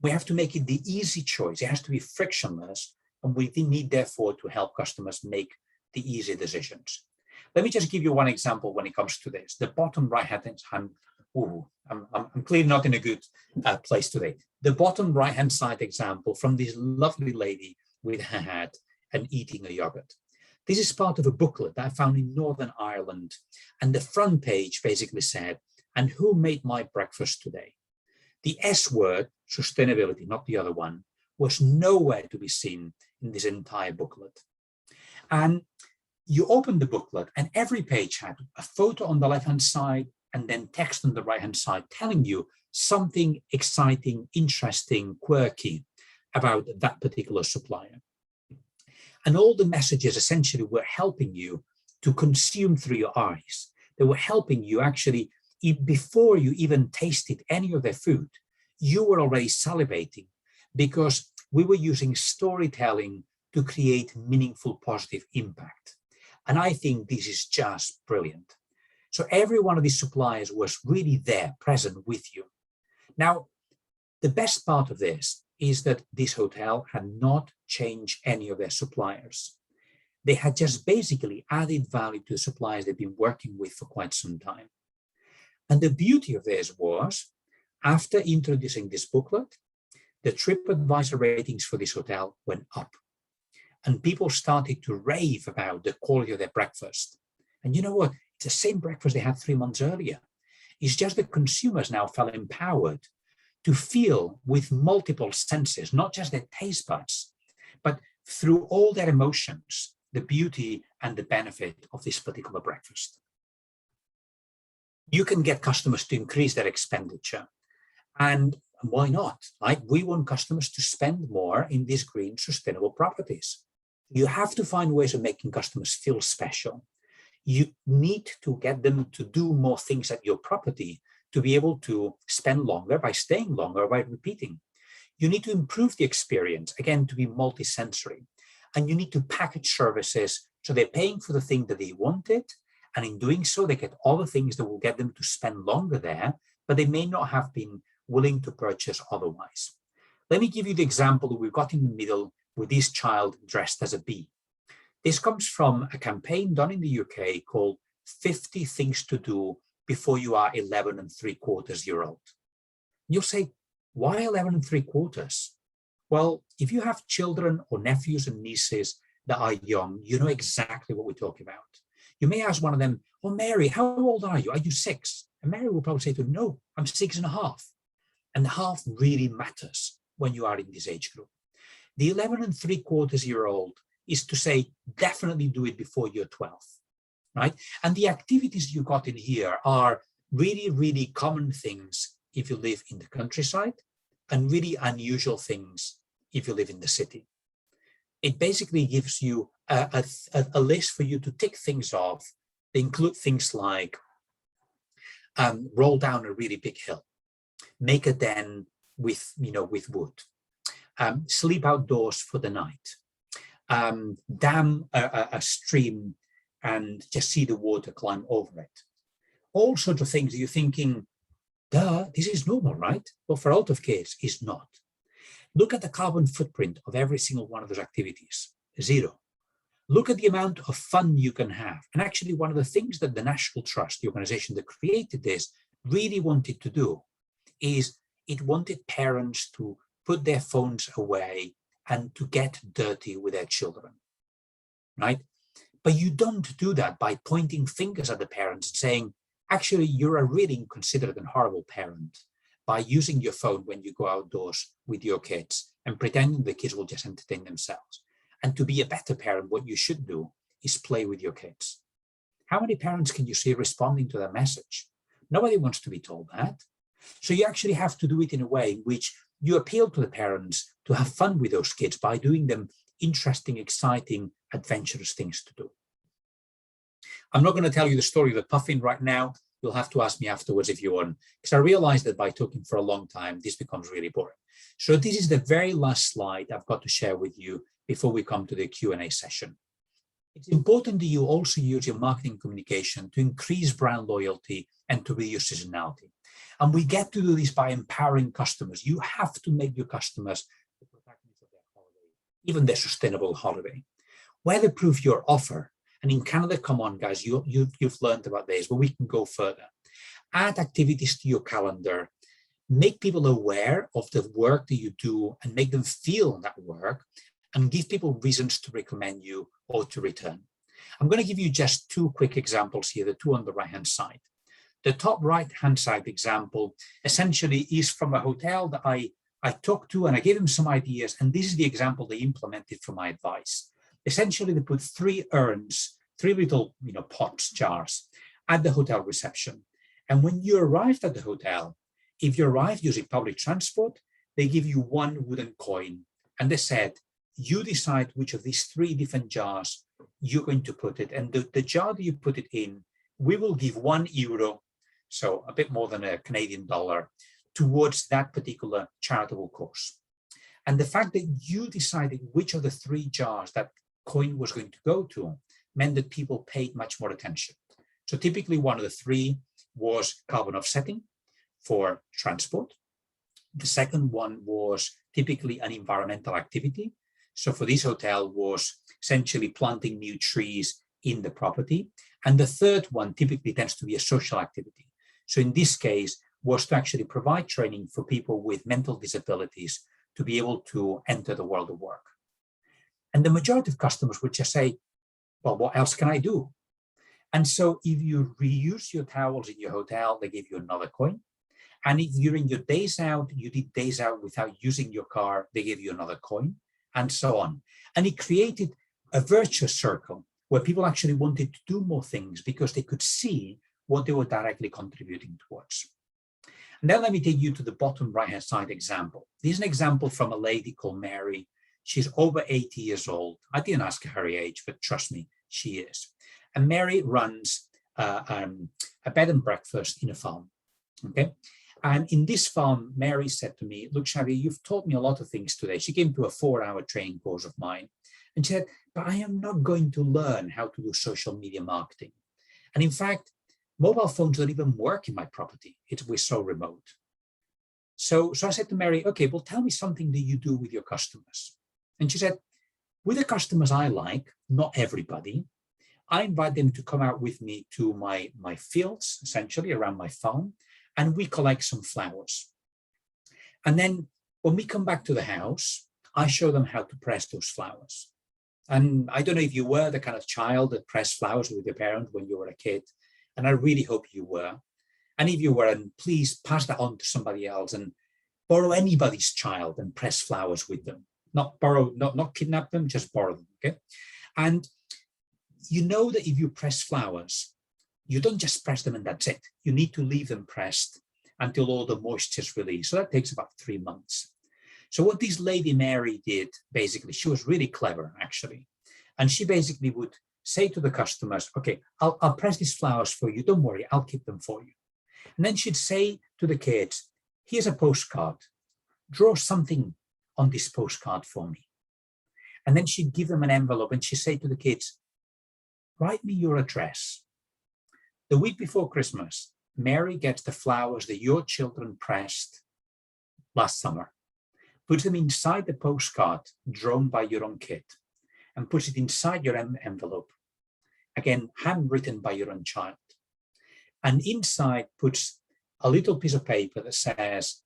We have to make it the easy choice. It has to be frictionless, and we need, therefore, to help customers make the easy decisions. Let me just give you one example when it comes to this. The bottom right-hand side, I'm clearly not in a good place today. The bottom right-hand side example from this lovely lady with her hat and eating a yogurt. This is part of a booklet that I found in Northern Ireland, and the front page basically said, "And who made my breakfast today?" The S word, sustainability, not the other one, was nowhere to be seen in this entire booklet. And you open the booklet and every page had a photo on the left-hand side and then text on the right-hand side telling you something exciting, interesting, quirky about that particular supplier. And all the messages essentially were helping you to consume through your eyes. They were helping you actually, before you even tasted any of their food, you were already salivating, because we were using storytelling to create meaningful positive impact. And I think this is just brilliant. So every one of these suppliers was really there, present with you. Now, the best part of this is that this hotel had not changed any of their suppliers. They had just basically added value to the suppliers they've been working with for quite some time. And the beauty of this was, after introducing this booklet, the TripAdvisor ratings for this hotel went up. And people started to rave about the quality of their breakfast. And you know what? It's the same breakfast they had 3 months earlier. It's just that consumers now felt empowered to feel with multiple senses, not just their taste buds, but through all their emotions, the beauty and the benefit of this particular breakfast. You can get customers to increase their expenditure. And why not? Right? We want customers to spend more in these green, sustainable properties. You have to find ways of making customers feel special. You need to get them to do more things at your property to be able to spend longer by staying longer, by repeating. You need to improve the experience, again, to be multisensory. And you need to package services so they're paying for the thing that they wanted. And in doing so, they get all the things that will get them to spend longer there, but they may not have been willing to purchase otherwise. Let me give you the example that we've got in the middle with this child dressed as a bee. This comes from a campaign done in the UK called 50 Things to Do Before You Are 11 3/4 years old. You'll say, why 11 3/4? Well, if you have children or nephews and nieces that are young, you know exactly what we're talking about. You may ask one of them, well, Mary, how old are you? Are you 6? And Mary will probably say to you, no, I'm 6.5. And the half really matters when you are in this age group. The 11 3/4 year old is to say, definitely do it before you're 12, right? And the activities you got in here are really, really common things if you live in the countryside, and really unusual things if you live in the city. It basically gives you a list for you to tick things off. They include things like roll down a really big hill, make a den with wood, sleep outdoors for the night, dam a stream and just see the water climb over it. All sorts of things that you're thinking, duh, this is normal, right? Well, for a lot of kids, it's not. Look at the carbon footprint of every single one of those activities, 0. Look at the amount of fun you can have. And actually, one of the things that the National Trust, the organization that created this, really wanted to do is it wanted parents to put their phones away and to get dirty with their children, right? But you don't do that by pointing fingers at the parents and saying, actually, you're a really inconsiderate and horrible parent by using your phone when you go outdoors with your kids and pretending the kids will just entertain themselves. And to be a better parent, what you should do is play with your kids. How many parents can you see responding to that message? Nobody wants to be told that. So you actually have to do it in a way in which you appeal to the parents to have fun with those kids by doing them interesting, exciting, adventurous things to do. I'm not going to tell you the story of the puffin right now. You'll have to ask me afterwards if you want, because I realized that by talking for a long time, this becomes really boring. So this is the very last slide I've got to share with you before we come to the Q&A session. It's important that you also use your marketing communication to increase brand loyalty and to reduce seasonality. And we get to do this by empowering customers. You have to make your customers the protagonists of their holiday, even their sustainable holiday. Weatherproof your offer. And in Canada, come on, guys, you've learned about this, but we can go further. Add activities to your calendar. Make people aware of the work that you do and make them feel that work, and give people reasons to recommend you or to return. I'm going to give you just 2 quick examples here, the 2 on the right-hand side. The top right-hand side example essentially is from a hotel that I talked to, and I gave them some ideas, and this is the example they implemented for my advice. Essentially, they put 3 urns, 3 little pots, jars, at the hotel reception. And when you arrived at the hotel, if you arrived using public transport, they give you 1 wooden coin. And they said, you decide which of these 3 different jars you're going to put it. And the jar that you put it in, we will give €1, so a bit more than a Canadian dollar, towards that particular charitable cause. And the fact that you decided which of the 3 jars that coin was going to go to meant that people paid much more attention. So typically one of the 3 was carbon offsetting for transport. The second one was typically an environmental activity. So for this hotel was essentially planting new trees in the property. And the third one typically tends to be a social activity. So in this case was to actually provide training for people with mental disabilities to be able to enter the world of work. And the majority of customers would just say, well, what else can I do? And so if you reuse your towels in your hotel, they give you another coin. And if during your days out, you did days out without using your car, they give you another coin, and so on. And it created a virtuous circle where people actually wanted to do more things because they could see what they were directly contributing towards. And then let me take you to the bottom right-hand side example. This is an example from a lady called Mary. She's over 80 years old. I didn't ask her age, but trust me, she is. And Mary runs a bed and breakfast in a farm, okay? And in this farm, Mary said to me, look, Xavier, you've taught me a lot of things today. She came to a 4-hour training course of mine. And she said, but I am not going to learn how to do social media marketing. And in fact, mobile phones don't even work in my property. We're so remote. So I said to Mary, okay, well, tell me something that you do with your customers. And she said, with the customers I like, not everybody, I invite them to come out with me to my fields, essentially around my farm, and we collect some flowers. And then when we come back to the house, I show them how to press those flowers. And I don't know if you were the kind of child that pressed flowers with your parent when you were a kid, and I really hope you were. And if you weren't, please pass that on to somebody else and borrow anybody's child and press flowers with them. Not borrow, not kidnap them, just borrow them, okay? And you know that if you press flowers, you don't just press them and that's it. You need to leave them pressed until all the moisture is released. So that takes about 3 months. So what this lady Mary did, basically, she was really clever, actually. And she basically would say to the customers, okay, I'll press these flowers for you. Don't worry, I'll keep them for you. And then she'd say to the kids, here's a postcard. Draw something on this postcard for me. And then she'd give them an envelope and she'd say to the kids, write me your address. The week before Christmas, Mary gets the flowers that your children pressed last summer, puts them inside the postcard drawn by your own kid, and puts it inside your envelope, again, handwritten by your own child. And inside puts a little piece of paper that says,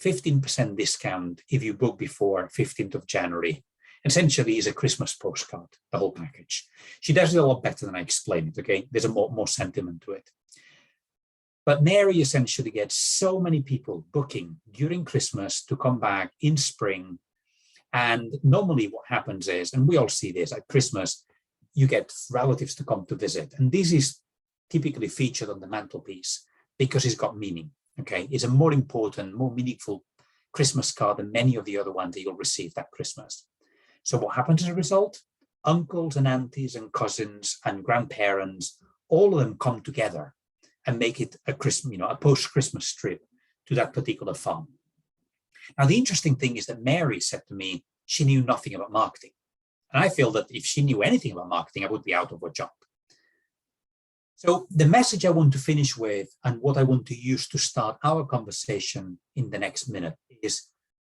15% discount if you book before 15th of January. Essentially is a Christmas postcard, the whole package. She does it a lot better than I explained it, okay? There's a more sentiment to it. But Mary essentially gets so many people booking during Christmas to come back in spring. And normally what happens is, and we all see this at Christmas, you get relatives to come to visit. And this is typically featured on the mantelpiece because it's got meaning, okay? It's a more important, more meaningful Christmas card than many of the other ones that you'll receive that Christmas. So what happens as a result? Uncles and aunties and cousins and grandparents, all of them come together and make it a Christmas, a post-Christmas trip to that particular farm. Now, the interesting thing is that Mary said to me, she knew nothing about marketing. And I feel that if she knew anything about marketing, I would be out of a job. So the message I want to finish with and what I want to use to start our conversation in the next minute is,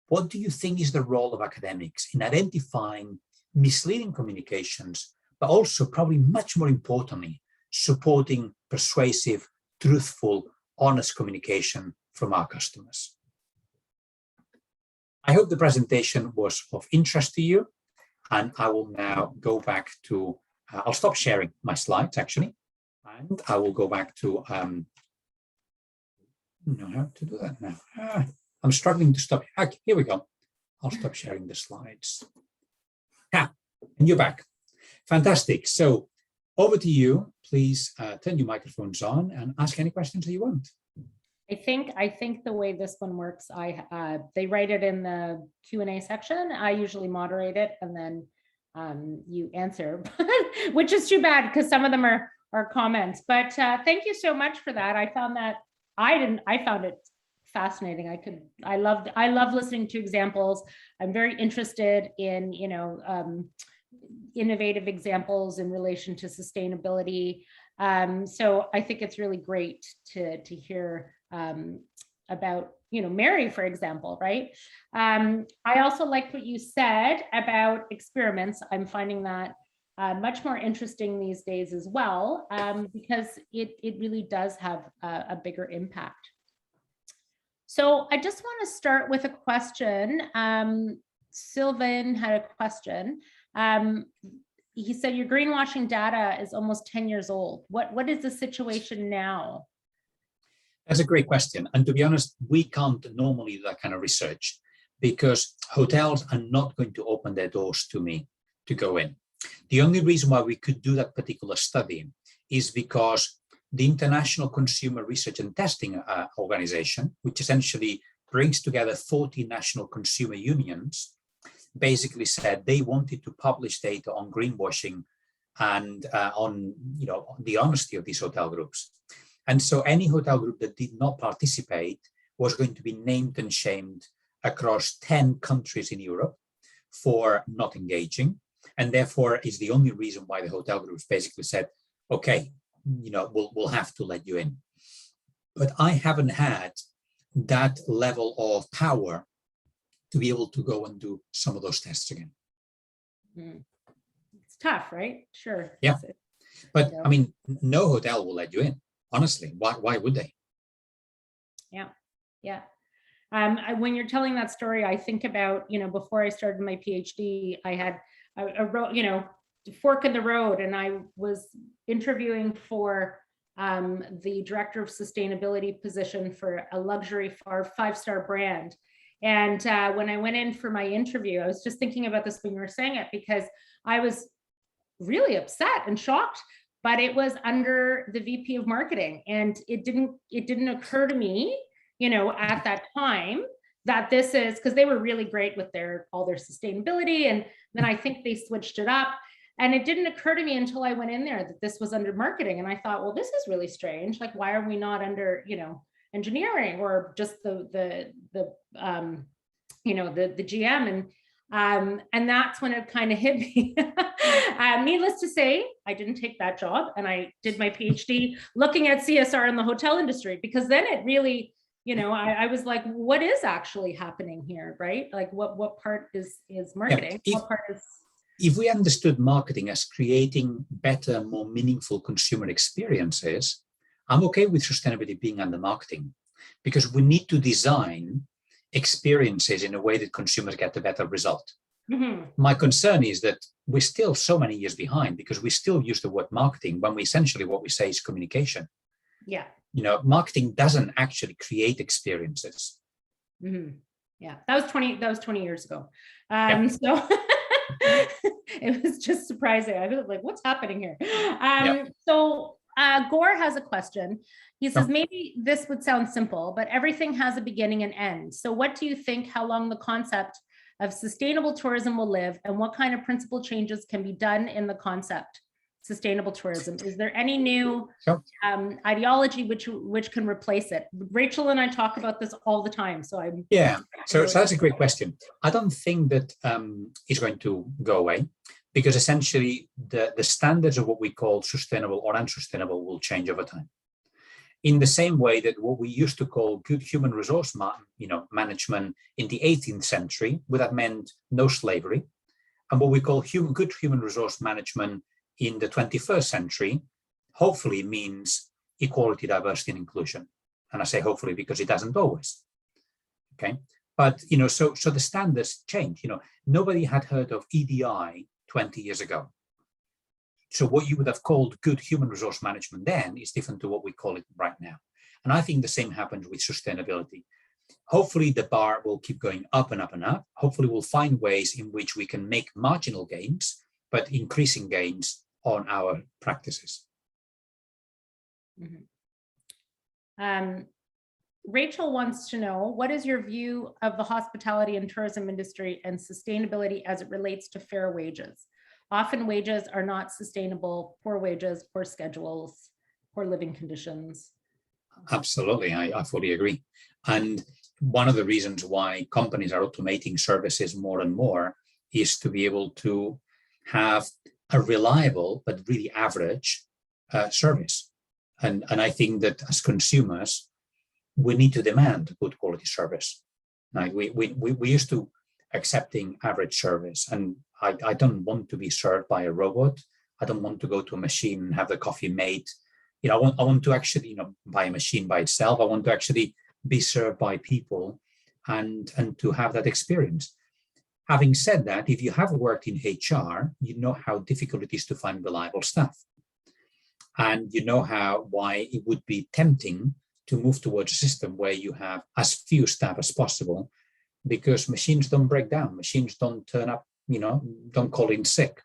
what do you think is the role of academics in identifying misleading communications, but also probably much more importantly, supporting persuasive, truthful, honest communication from our customers? I hope the presentation was of interest to you, and I will now go back to, I'll stop sharing my slides actually, and I will go back to, I don't know how to do that now. I'm struggling to stop. Okay, here we go. I'll stop sharing the slides. And you're back. Fantastic. So over to you. Please turn your microphones on and ask any questions that you want. I think the way this one works, they write it in the Q&A section. I usually moderate it, and then you answer, which is too bad because some of them are comments. But thank you so much for that. I found it fascinating. I love listening to examples. I'm very interested in, innovative examples in relation to sustainability. So I think it's really great to hear about, Mary, for example, right? I also like what you said about experiments. I'm finding that much more interesting these days as well, because it really does have a bigger impact. So I just want to start with a question. Sylvan had a question. He said, your greenwashing data is almost 10 years old. What is the situation now? That's a great question. And to be honest, we can't normally do that kind of research because hotels are not going to open their doors to me to go in. The only reason why we could do that particular study is because the International Consumer Research and Testing Organization, which essentially brings together 40 national consumer unions, basically said they wanted to publish data on greenwashing and on the honesty of these hotel groups. And so any hotel group that did not participate was going to be named and shamed across 10 countries in Europe for not engaging. And therefore is the only reason why the hotel groups basically said, okay, we'll have to let you in. But I haven't had that level of power to be able to go and do some of those tests again. It's tough, right? Sure. Yeah. But I mean, no hotel will let you in. Honestly, why would they? Yeah. When you're telling that story, I think about, before I started my PhD, I had a road, fork in the road, and I was interviewing for the director of sustainability position for a luxury 5-star brand. And when I went in for my interview, I was just thinking about this when you were saying it, because I was really upset and shocked, but it was under the VP of marketing. And it didn't occur to me, at that time, that this is, because they were really great with all their sustainability. And then I think they switched it up. And it didn't occur to me until I went in there that this was under marketing. And I thought, well, this is really strange. Like, why are we not under, engineering or just the GM? And that's when it kind of hit me. Needless to say, I didn't take that job, and I did my PhD looking at CSR in the hotel industry, because then it really, I was like, what is actually happening here, right? Like, what part is marketing? Yeah, What part is... If we understood marketing as creating better, more meaningful consumer experiences, I'm okay with sustainability being under marketing, because we need to design experiences in a way that consumers get a better result. Mm-hmm. My concern is that we're still so many years behind, because we still use the word marketing when we essentially what we say is communication. Yeah. Marketing doesn't actually create experiences. Mm-hmm. Yeah, that was 20 years ago. So it was just surprising. I was like, what's happening here? So Gore has a question. He says, maybe this would sound simple, but everything has a beginning and end. So what do you think, how long the concept of sustainable tourism will live, and what kind of principal changes can be done in the concept sustainable tourism? Is there any new ideology which can replace it? Rachel and I talk about this all the time. So so that's a great question. I don't think that it's going to go away, because essentially the standards of what we call sustainable or unsustainable will change over time. In the same way that what we used to call good human resource management in the 18th century would have meant no slavery, and what we call good human resource management in the 21st century hopefully means equality, diversity, and inclusion. And I say hopefully because it doesn't always. Okay, but so the standards change. Nobody had heard of EDI 20 years ago. So what you would have called good human resource management then is different to what we call it right now. And I think the same happens with sustainability. Hopefully the bar will keep going up and up and up. Hopefully we'll find ways in which we can make marginal gains, but increasing gains on our practices. Mm-hmm. Rachel wants to know, what is your view of the hospitality and tourism industry and sustainability as it relates to fair wages? Often wages are not sustainable, poor wages, poor schedules, poor living conditions. Absolutely, I fully agree. And one of the reasons why companies are automating services more and more is to be able to have a reliable but really average service. And I think that as consumers, we need to demand good quality service. Like we used to accepting average service, and I don't want to be served by a robot. I don't want to go to a machine and have the coffee made. I want to actually, buy a machine by itself. I want to actually be served by people and to have that experience. Having said that, if you have worked in HR, you know how difficult it is to find reliable staff. And you know why it would be tempting to move towards a system where you have as few staff as possible, because machines don't break down. Machines don't turn up, don't call in sick.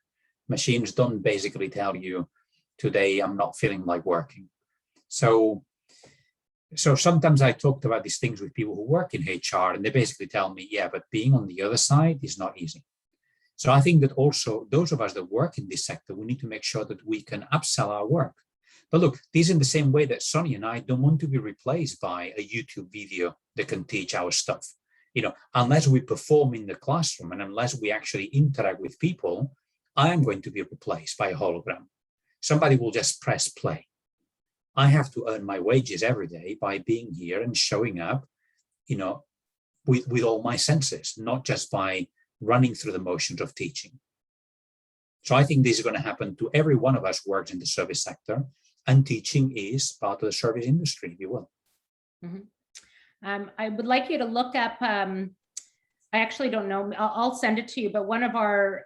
Machines don't basically tell you, today I'm not feeling like working. So sometimes I talked about these things with people who work in HR, and they basically tell me, yeah, but being on the other side is not easy. So I think that also those of us that work in this sector, we need to make sure that we can upsell our work. But look, this is in the same way that Sonia and I don't want to be replaced by a YouTube video that can teach our stuff. Unless we perform in the classroom and unless we actually interact with people, I am going to be replaced by a hologram. Somebody will just press play. I have to earn my wages every day by being here and showing up, with all my senses, not just by running through the motions of teaching. So I think this is going to happen to every one of us who works in the service sector, and teaching is part of the service industry, if you will. Mm-hmm. I would like you to look up, I actually don't know, I'll send it to you, but one of our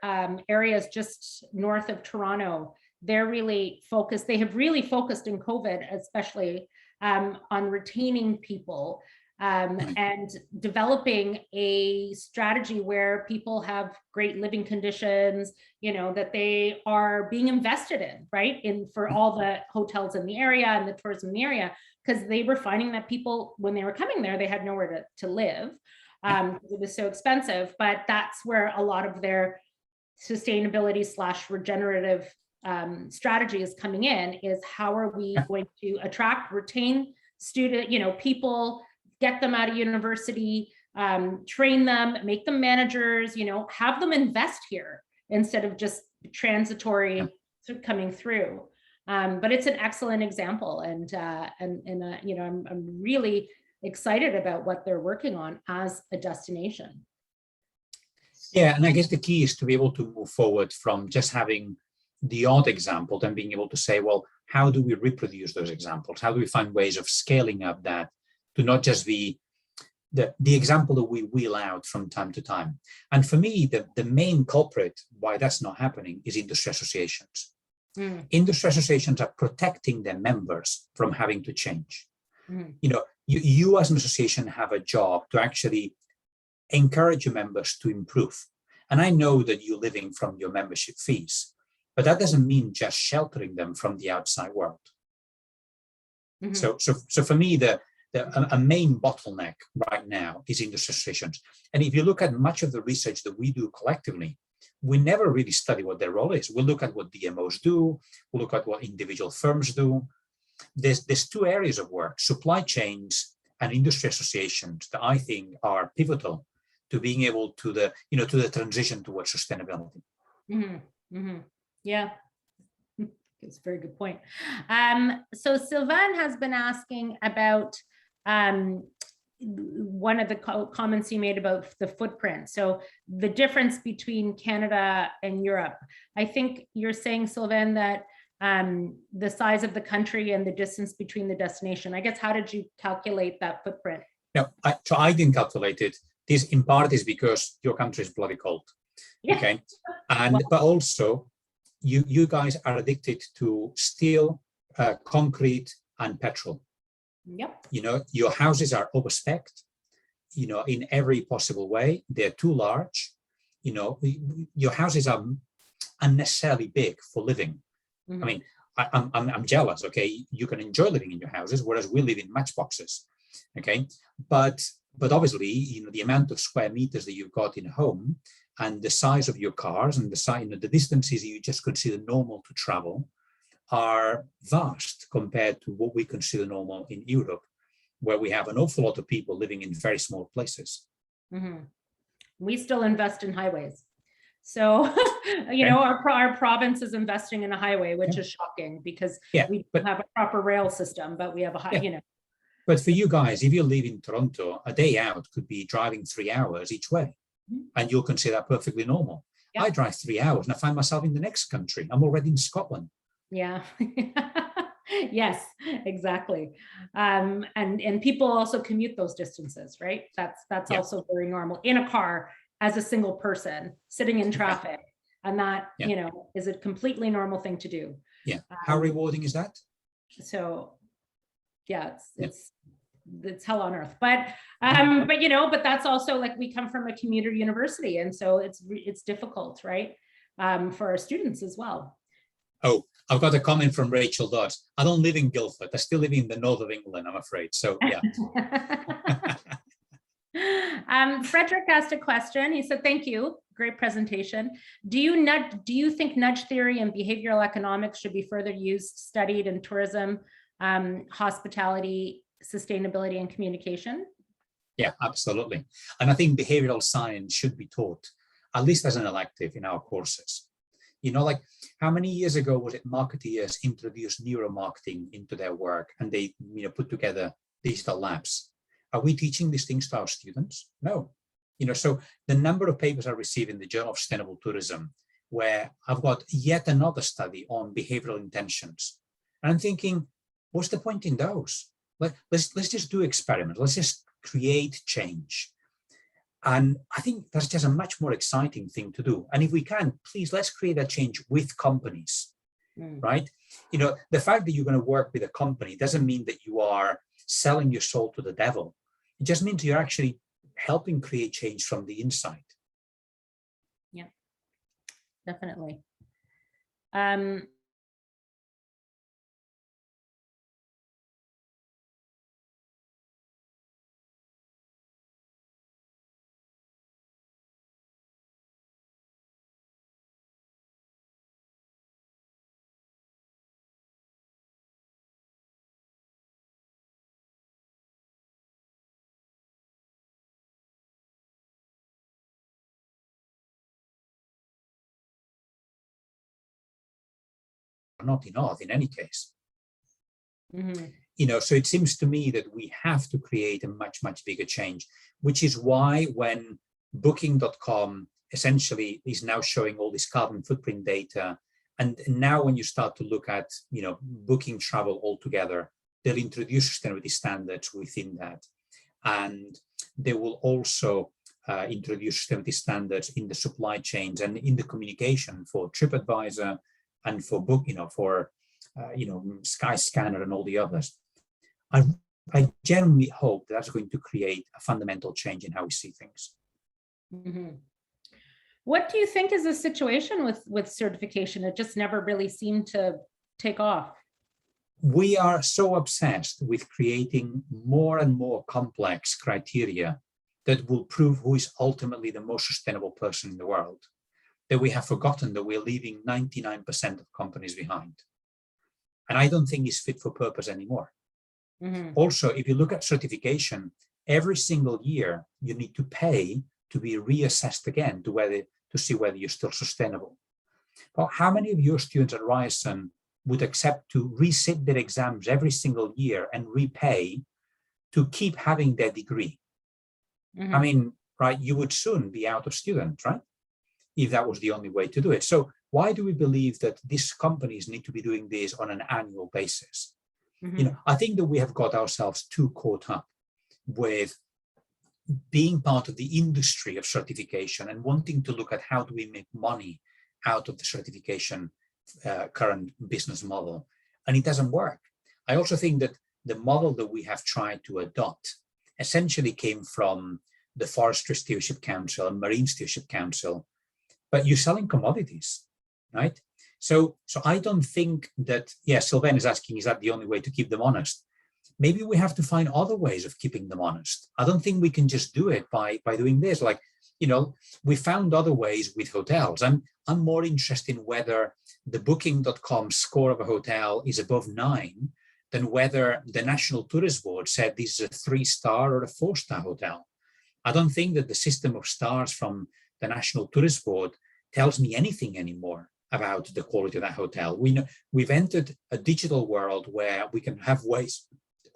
areas just north of Toronto, they're really focused, they have really focused in COVID, especially on retaining people and developing a strategy where people have great living conditions, that they are being invested in, right? For all the hotels in the area and the tourism in the area, because they were finding that people, when they were coming there, they had nowhere to live. It was so expensive, but that's where a lot of their sustainability / regenerative strategy is coming in, is how are we going to attract, retain people, get them out of university, train them, make them managers, have them invest here instead of just transitory coming through. But it's an excellent example, and I'm really excited about what they're working on as a destination. Yeah, and I guess the key is to be able to move forward from just having the odd example, then being able to say, well, how do we reproduce those examples? How do we find ways of scaling up that to not just be the example that we wheel out from time to time? And for me, the main culprit why that's not happening is industry associations. Industry associations are protecting their members from having to change. You as an association have a job to actually encourage your members to improve. And I know that you're living from your membership fees, but that doesn't mean just sheltering them from the outside world. So for me, a main bottleneck right now is industry associations. And if you look at much of the research that we do collectively, we never really study what their role is. We look at what DMOs do, we look at what individual firms do. There's two areas of work, supply chains and industry associations, that I think are pivotal to being able to the transition towards sustainability. Yeah, it's a very good point. So Sylvain has been asking about one of the comments you made about the footprint. So the difference between Canada and Europe. I think you're saying, Sylvain, that the size of the country and the distance between the destination. I guess, how did you calculate that footprint? No, so I didn't calculate it. This in part is because your country is bloody cold. Yeah. Okay, and but also you guys are addicted to steel, concrete, and petrol. Yep. Your houses are overspecced, in every possible way. They're too large. Your houses are unnecessarily big for living. I mean, I'm jealous. Okay, you can enjoy living in your houses, whereas we live in matchboxes. Okay, but obviously, you know, the amount of square meters that you've got in a home and the size of your cars and the size, you know, the distances you just consider normal to travel are vast compared to what we consider normal in Europe, where we have an awful lot of people living in very small places. Mm-hmm. We still invest in highways. So, you know, our province is investing in a highway, which is shocking because we don't have a proper rail system, but we have a you know. But for you guys, if you live in Toronto, a day out could be driving 3 hours each way, and you'll consider that perfectly normal. I drive 3 hours and I find myself in the next country. I'm already in Scotland. Yeah. Yes, exactly. And people also commute those distances, right? That's also very normal in a car as a single person sitting in traffic. And that, you know, is a completely normal thing to do. Yeah. How rewarding is that? So yeah, it's hell on earth, but you know, but that's also like, we come from a commuter university, and so it's difficult, right, for our students as well. Oh, I've got a comment from Rachel Dodd. I don't live in Guildford. I still live in the north of England, I'm afraid. So yeah. Frederick asked a question. He said, "Thank you, great presentation. Do you think nudge theory and behavioral economics should be further studied in tourism, hospitality, sustainability, and communication?" Yeah, absolutely. And I think behavioral science should be taught, at least as an elective in our courses. You know, like how many years ago was it marketeers introduced neuromarketing into their work, and they, you know, put together digital labs? Are we teaching these things to our students? No. You know, so the number of papers I receive in the Journal of Sustainable Tourism, where I've got yet another study on behavioral intentions, and I'm thinking, what's the point in those? Let's just do experiments. Let's just create change. And I think that's just a much more exciting thing to do. And if we can, please, let's create a change with companies, right? You know, the fact that you're going to work with a company doesn't mean that you are selling your soul to the devil. It just means you're actually helping create change from the inside. Yeah, definitely. Not enough in any case. Mm-hmm. You know, so it seems to me that we have to create a much, much bigger change, which is why when booking.com essentially is now showing all this carbon footprint data, and now when you start to look at, you know, booking travel altogether, they'll introduce sustainability standards within that. And they will also introduce sustainability standards in the supply chains and in the communication for TripAdvisor and for Book, you know, for Skyscanner and all the others. I genuinely hope that's going to create a fundamental change in how we see things. Mm-hmm. What do you think is the situation with certification? It just never really seemed to take off. We are so obsessed with creating more and more complex criteria that will prove who is ultimately the most sustainable person in the world, that we have forgotten that we're leaving 99% of companies behind. And I don't think it's fit for purpose anymore. Mm-hmm. Also, if you look at certification, every single year you need to pay to be reassessed again to see whether you're still sustainable. Well, how many of your students at Ryerson would accept to resit their exams every single year and repay to keep having their degree? Mm-hmm. I mean, right, you would soon be out of students, right? If that was the only way to do it. So why do we believe that these companies need to be doing this on an annual basis? Mm-hmm. You know, I think that we have got ourselves too caught up with being part of the industry of certification and wanting to look at how do we make money out of the certification current business model. And it doesn't work. I also think that the model that we have tried to adopt essentially came from the Forestry Stewardship Council and Marine Stewardship Council, but you're selling commodities, right? So I don't think that, yeah, Sylvain is asking, is that the only way to keep them honest? maybe we have to find other ways of keeping them honest. I don't think we can just do it by doing this. Like, you know, we found other ways with hotels. I'm more interested in whether the booking.com score of a hotel is above 9 than whether the National Tourist Board said this is a 3-star or a 4-star hotel. I don't think that the system of stars from the National Tourist Board tells me anything anymore about the quality of that hotel. We know we've entered a digital world where we can have ways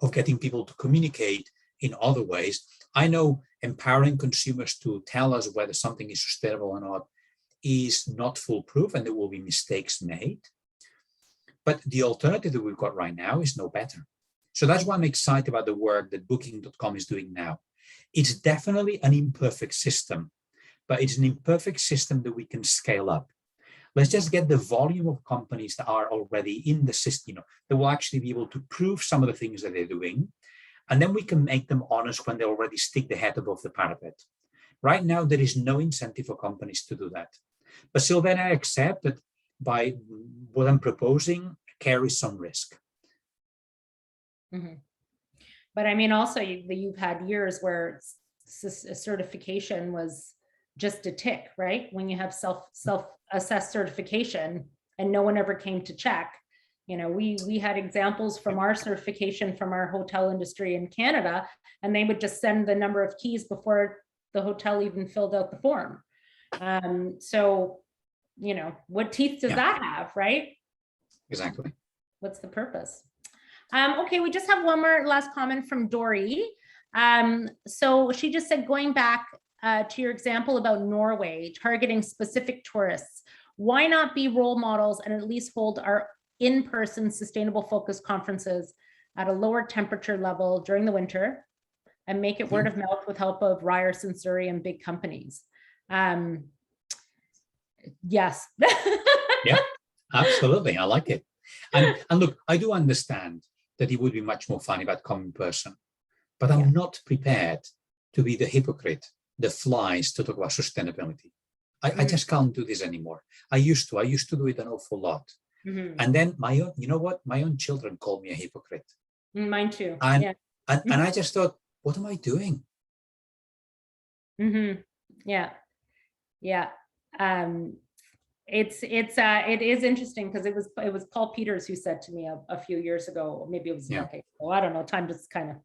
of getting people to communicate in other ways. I know empowering consumers to tell us whether something is sustainable or not is not foolproof, and there will be mistakes made. But the alternative that we've got right now is no better. So that's why I'm excited about the work that booking.com is doing now. It's definitely an imperfect system, but it's an imperfect system that we can scale up. Let's just get the volume of companies that are already in the system, you know, that will actually be able to prove some of the things that they're doing. And then we can make them honest when they already stick the head above the parapet. Right now, there is no incentive for companies to do that. But still, then I accept that by what I'm proposing carries some risk. Mm-hmm. But I mean, also you've had years where certification was just a tick, right? When you have self-assessed certification and no one ever came to check. You know, we had examples from our certification from our hotel industry in Canada, and they would just send the number of keys before the hotel even filled out the form. So, you know, what teeth does that have, right? Exactly. What's the purpose? Okay, we just have one more last comment from Dory. So she just said, going back to your example about Norway, targeting specific tourists, why not be role models and at least hold our in-person sustainable focus conferences at a lower temperature level during the winter and make it word of mouth with help of Ryerson, Surrey, and big companies? Yes. Yeah, absolutely. I like it. And look, I do understand that it would be much more fun if I'd come in person, but I'm not prepared to be the hypocrite that flies to talk about sustainability. I just can't do this anymore. I used to do it an awful lot. And then my own, you know what? My own children call me a hypocrite. Mine too. And I just thought, what am I doing? Yeah. It is interesting because it was Paul Peters who said to me a few years ago, maybe it was a decade ago, I don't know, time just kind of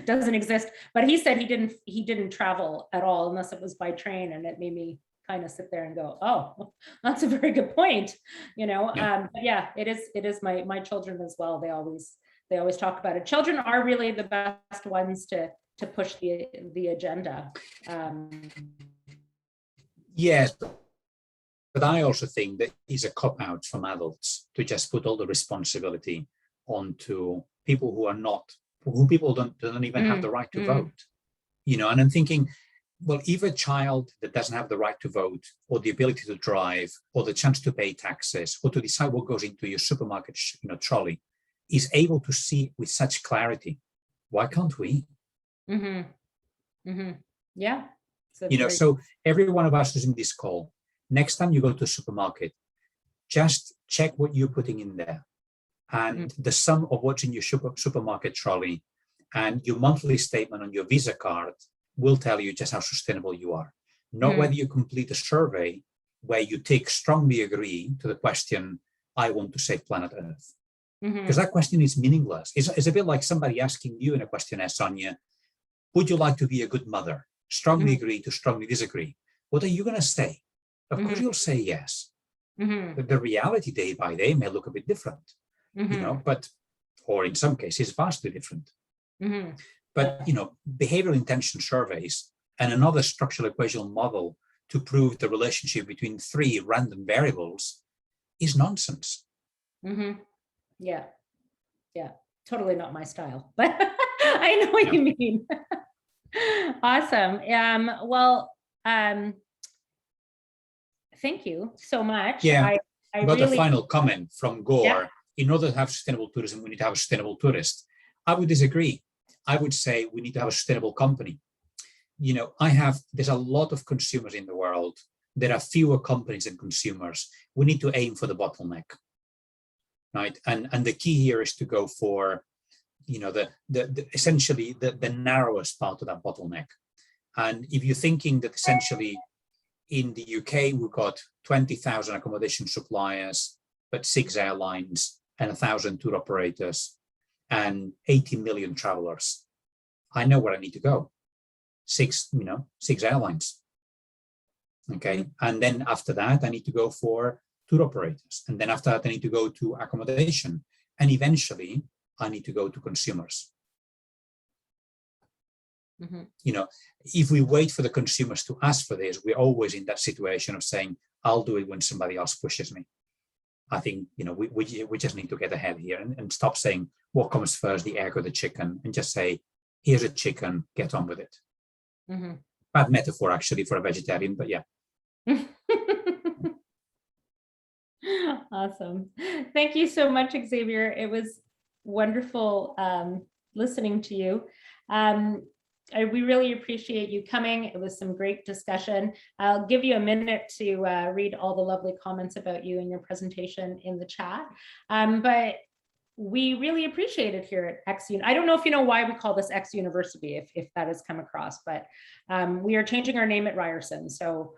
doesn't exist, but he said he didn't travel at all unless it was by train, and it made me kind of sit there and go, oh, that's a very good point, you know. But yeah, it is my children as well. They always talk about it. Children are really the best ones to push the agenda. Yes, but I also think that it's a cop-out from adults to just put all the responsibility onto people who people don't even have the right to vote. You know, and I'm thinking, well, if a child that doesn't have the right to vote or the ability to drive or the chance to pay taxes or to decide what goes into your supermarket trolley is able to see with such clarity, why can't we? Yeah. You know, so every one of us who's in this call, next time you go to a supermarket, just check what you're putting in there. And the sum of what's in your supermarket trolley and your monthly statement on your Visa card will tell you just how sustainable you are. Not whether you complete a survey where you tick strongly agree to the question, I want to save planet Earth. Because that question is meaningless. It's a bit like somebody asking you in a questionnaire, Sonia, would you like to be a good mother? Strongly agree to strongly disagree. What are you going to say? Of course you'll say yes. The reality day by day may look a bit different, you know, or in some cases vastly different. But, you know, behavioral intention surveys and another structural equational model to prove the relationship between 3 random variables is nonsense. Yeah, totally not my style, but I know what you mean. Awesome. Well, thank you so much. Yeah, I got really... a final comment from Gore. In order to have sustainable tourism, we need to have a sustainable tourist. I would disagree. I would say we need to have a sustainable company. You know, there's a lot of consumers in the world. There are fewer companies than consumers. We need to aim for the bottleneck, right? And the key here is to go for essentially the narrowest part of that bottleneck. And if you're thinking that essentially in the UK, we've got 20,000 accommodation suppliers, but 6 airlines and 1,000 tour operators and 80 million travelers, I know where I need to go. 6 airlines. Okay. And then after that, I need to go for tour operators. And then after that, I need to go to accommodation. And eventually I need to go to consumers. If we wait for the consumers to ask for this, we're always in that situation of saying, I'll do it when somebody else pushes me. I think, we just need to get ahead here and stop saying what comes first, the egg or the chicken, and just say, here's a chicken, get on with it. Bad metaphor, actually, for a vegetarian, but yeah. Awesome. Thank you so much, Xavier. It was wonderful listening to you. We really appreciate you coming. It was some great discussion. I'll give you a minute to read all the lovely comments about you in your presentation in the chat. But we really appreciate it here at X. I don't know if you know why we call this X University, if that has come across, but we are changing our name at Ryerson. So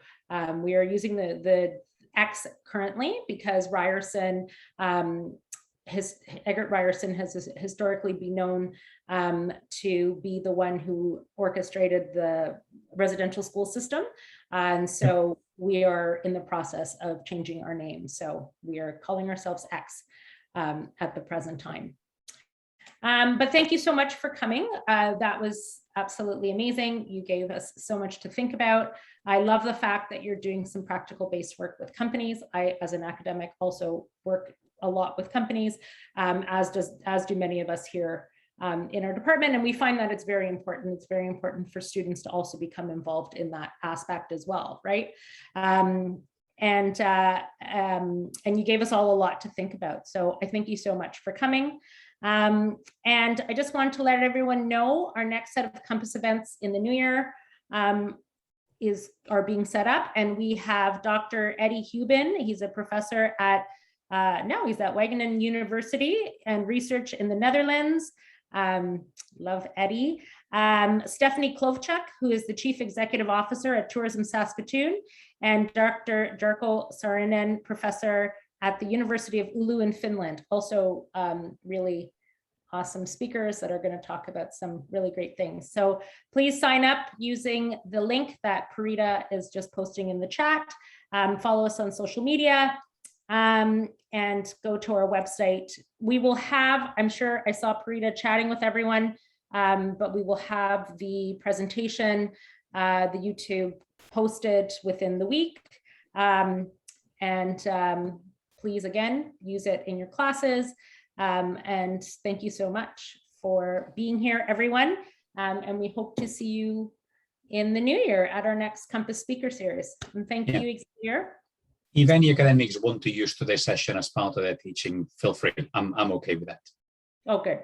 we are using the X currently because Ryerson, Egbert Ryerson has historically been known to be the one who orchestrated the residential school system. And so we are in the process of changing our name. So we are calling ourselves X at the present time. But thank you so much for coming. That was absolutely amazing. You gave us so much to think about. I love the fact that you're doing some practical based work with companies. I, as an academic, also work a lot with companies, as do many of us here in our department. And we find that it's very important. It's very important for students to also become involved in that aspect as well, right? And you gave us all a lot to think about. So I thank you so much for coming. And I just wanted to let everyone know our next set of Compass events in the new year are being set up. And we have Dr. Eddie Hubin. He's a professor at he's at Wageningen University and research in the Netherlands. Love Eddie. Stephanie Klovchuk, who is the Chief Executive Officer at Tourism Saskatoon, and Dr. Jarkko Saarinen, professor at the University of Oulu in Finland. Also really awesome speakers that are going to talk about some really great things. So please sign up using the link that Parita is just posting in the chat. Follow us on social media. And go to our website. We will have, I'm sure I saw Parita chatting with everyone, but we will have the presentation, the YouTube posted within the week. Please, again, use it in your classes. And thank you so much for being here, everyone. And we hope to see you in the new year at our next Compass Speaker Series. And thank you, Xavier. If any academics want to use today's session as part of their teaching, feel free. I'm okay with that. Oh, good.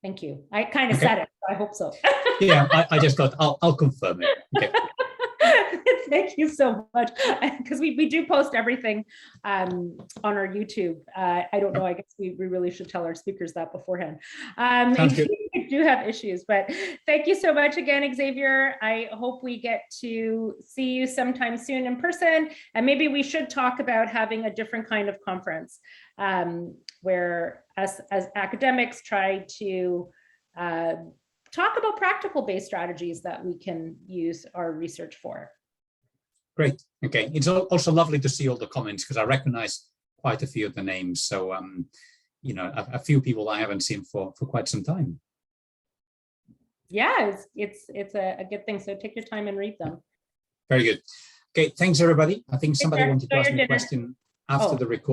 Thank you. I kind of said it, so I hope so. Yeah, I just thought I'll confirm it. Okay. Thank you so much. Because we do post everything on our YouTube. I don't know. I guess we really should tell our speakers that beforehand. We do have issues, but thank you so much again, Xavier. I hope we get to see you sometime soon in person. And maybe we should talk about having a different kind of conference where us as academics try to talk about practical based strategies that we can use our research for. Great. Okay. It's also lovely to see all the comments because I recognize quite a few of the names. So, a few people I haven't seen for quite some time. Yeah, it's a good thing. So take your time and read them. Very good. Okay. Thanks, everybody. I think somebody wanted to ask me a question after the recording.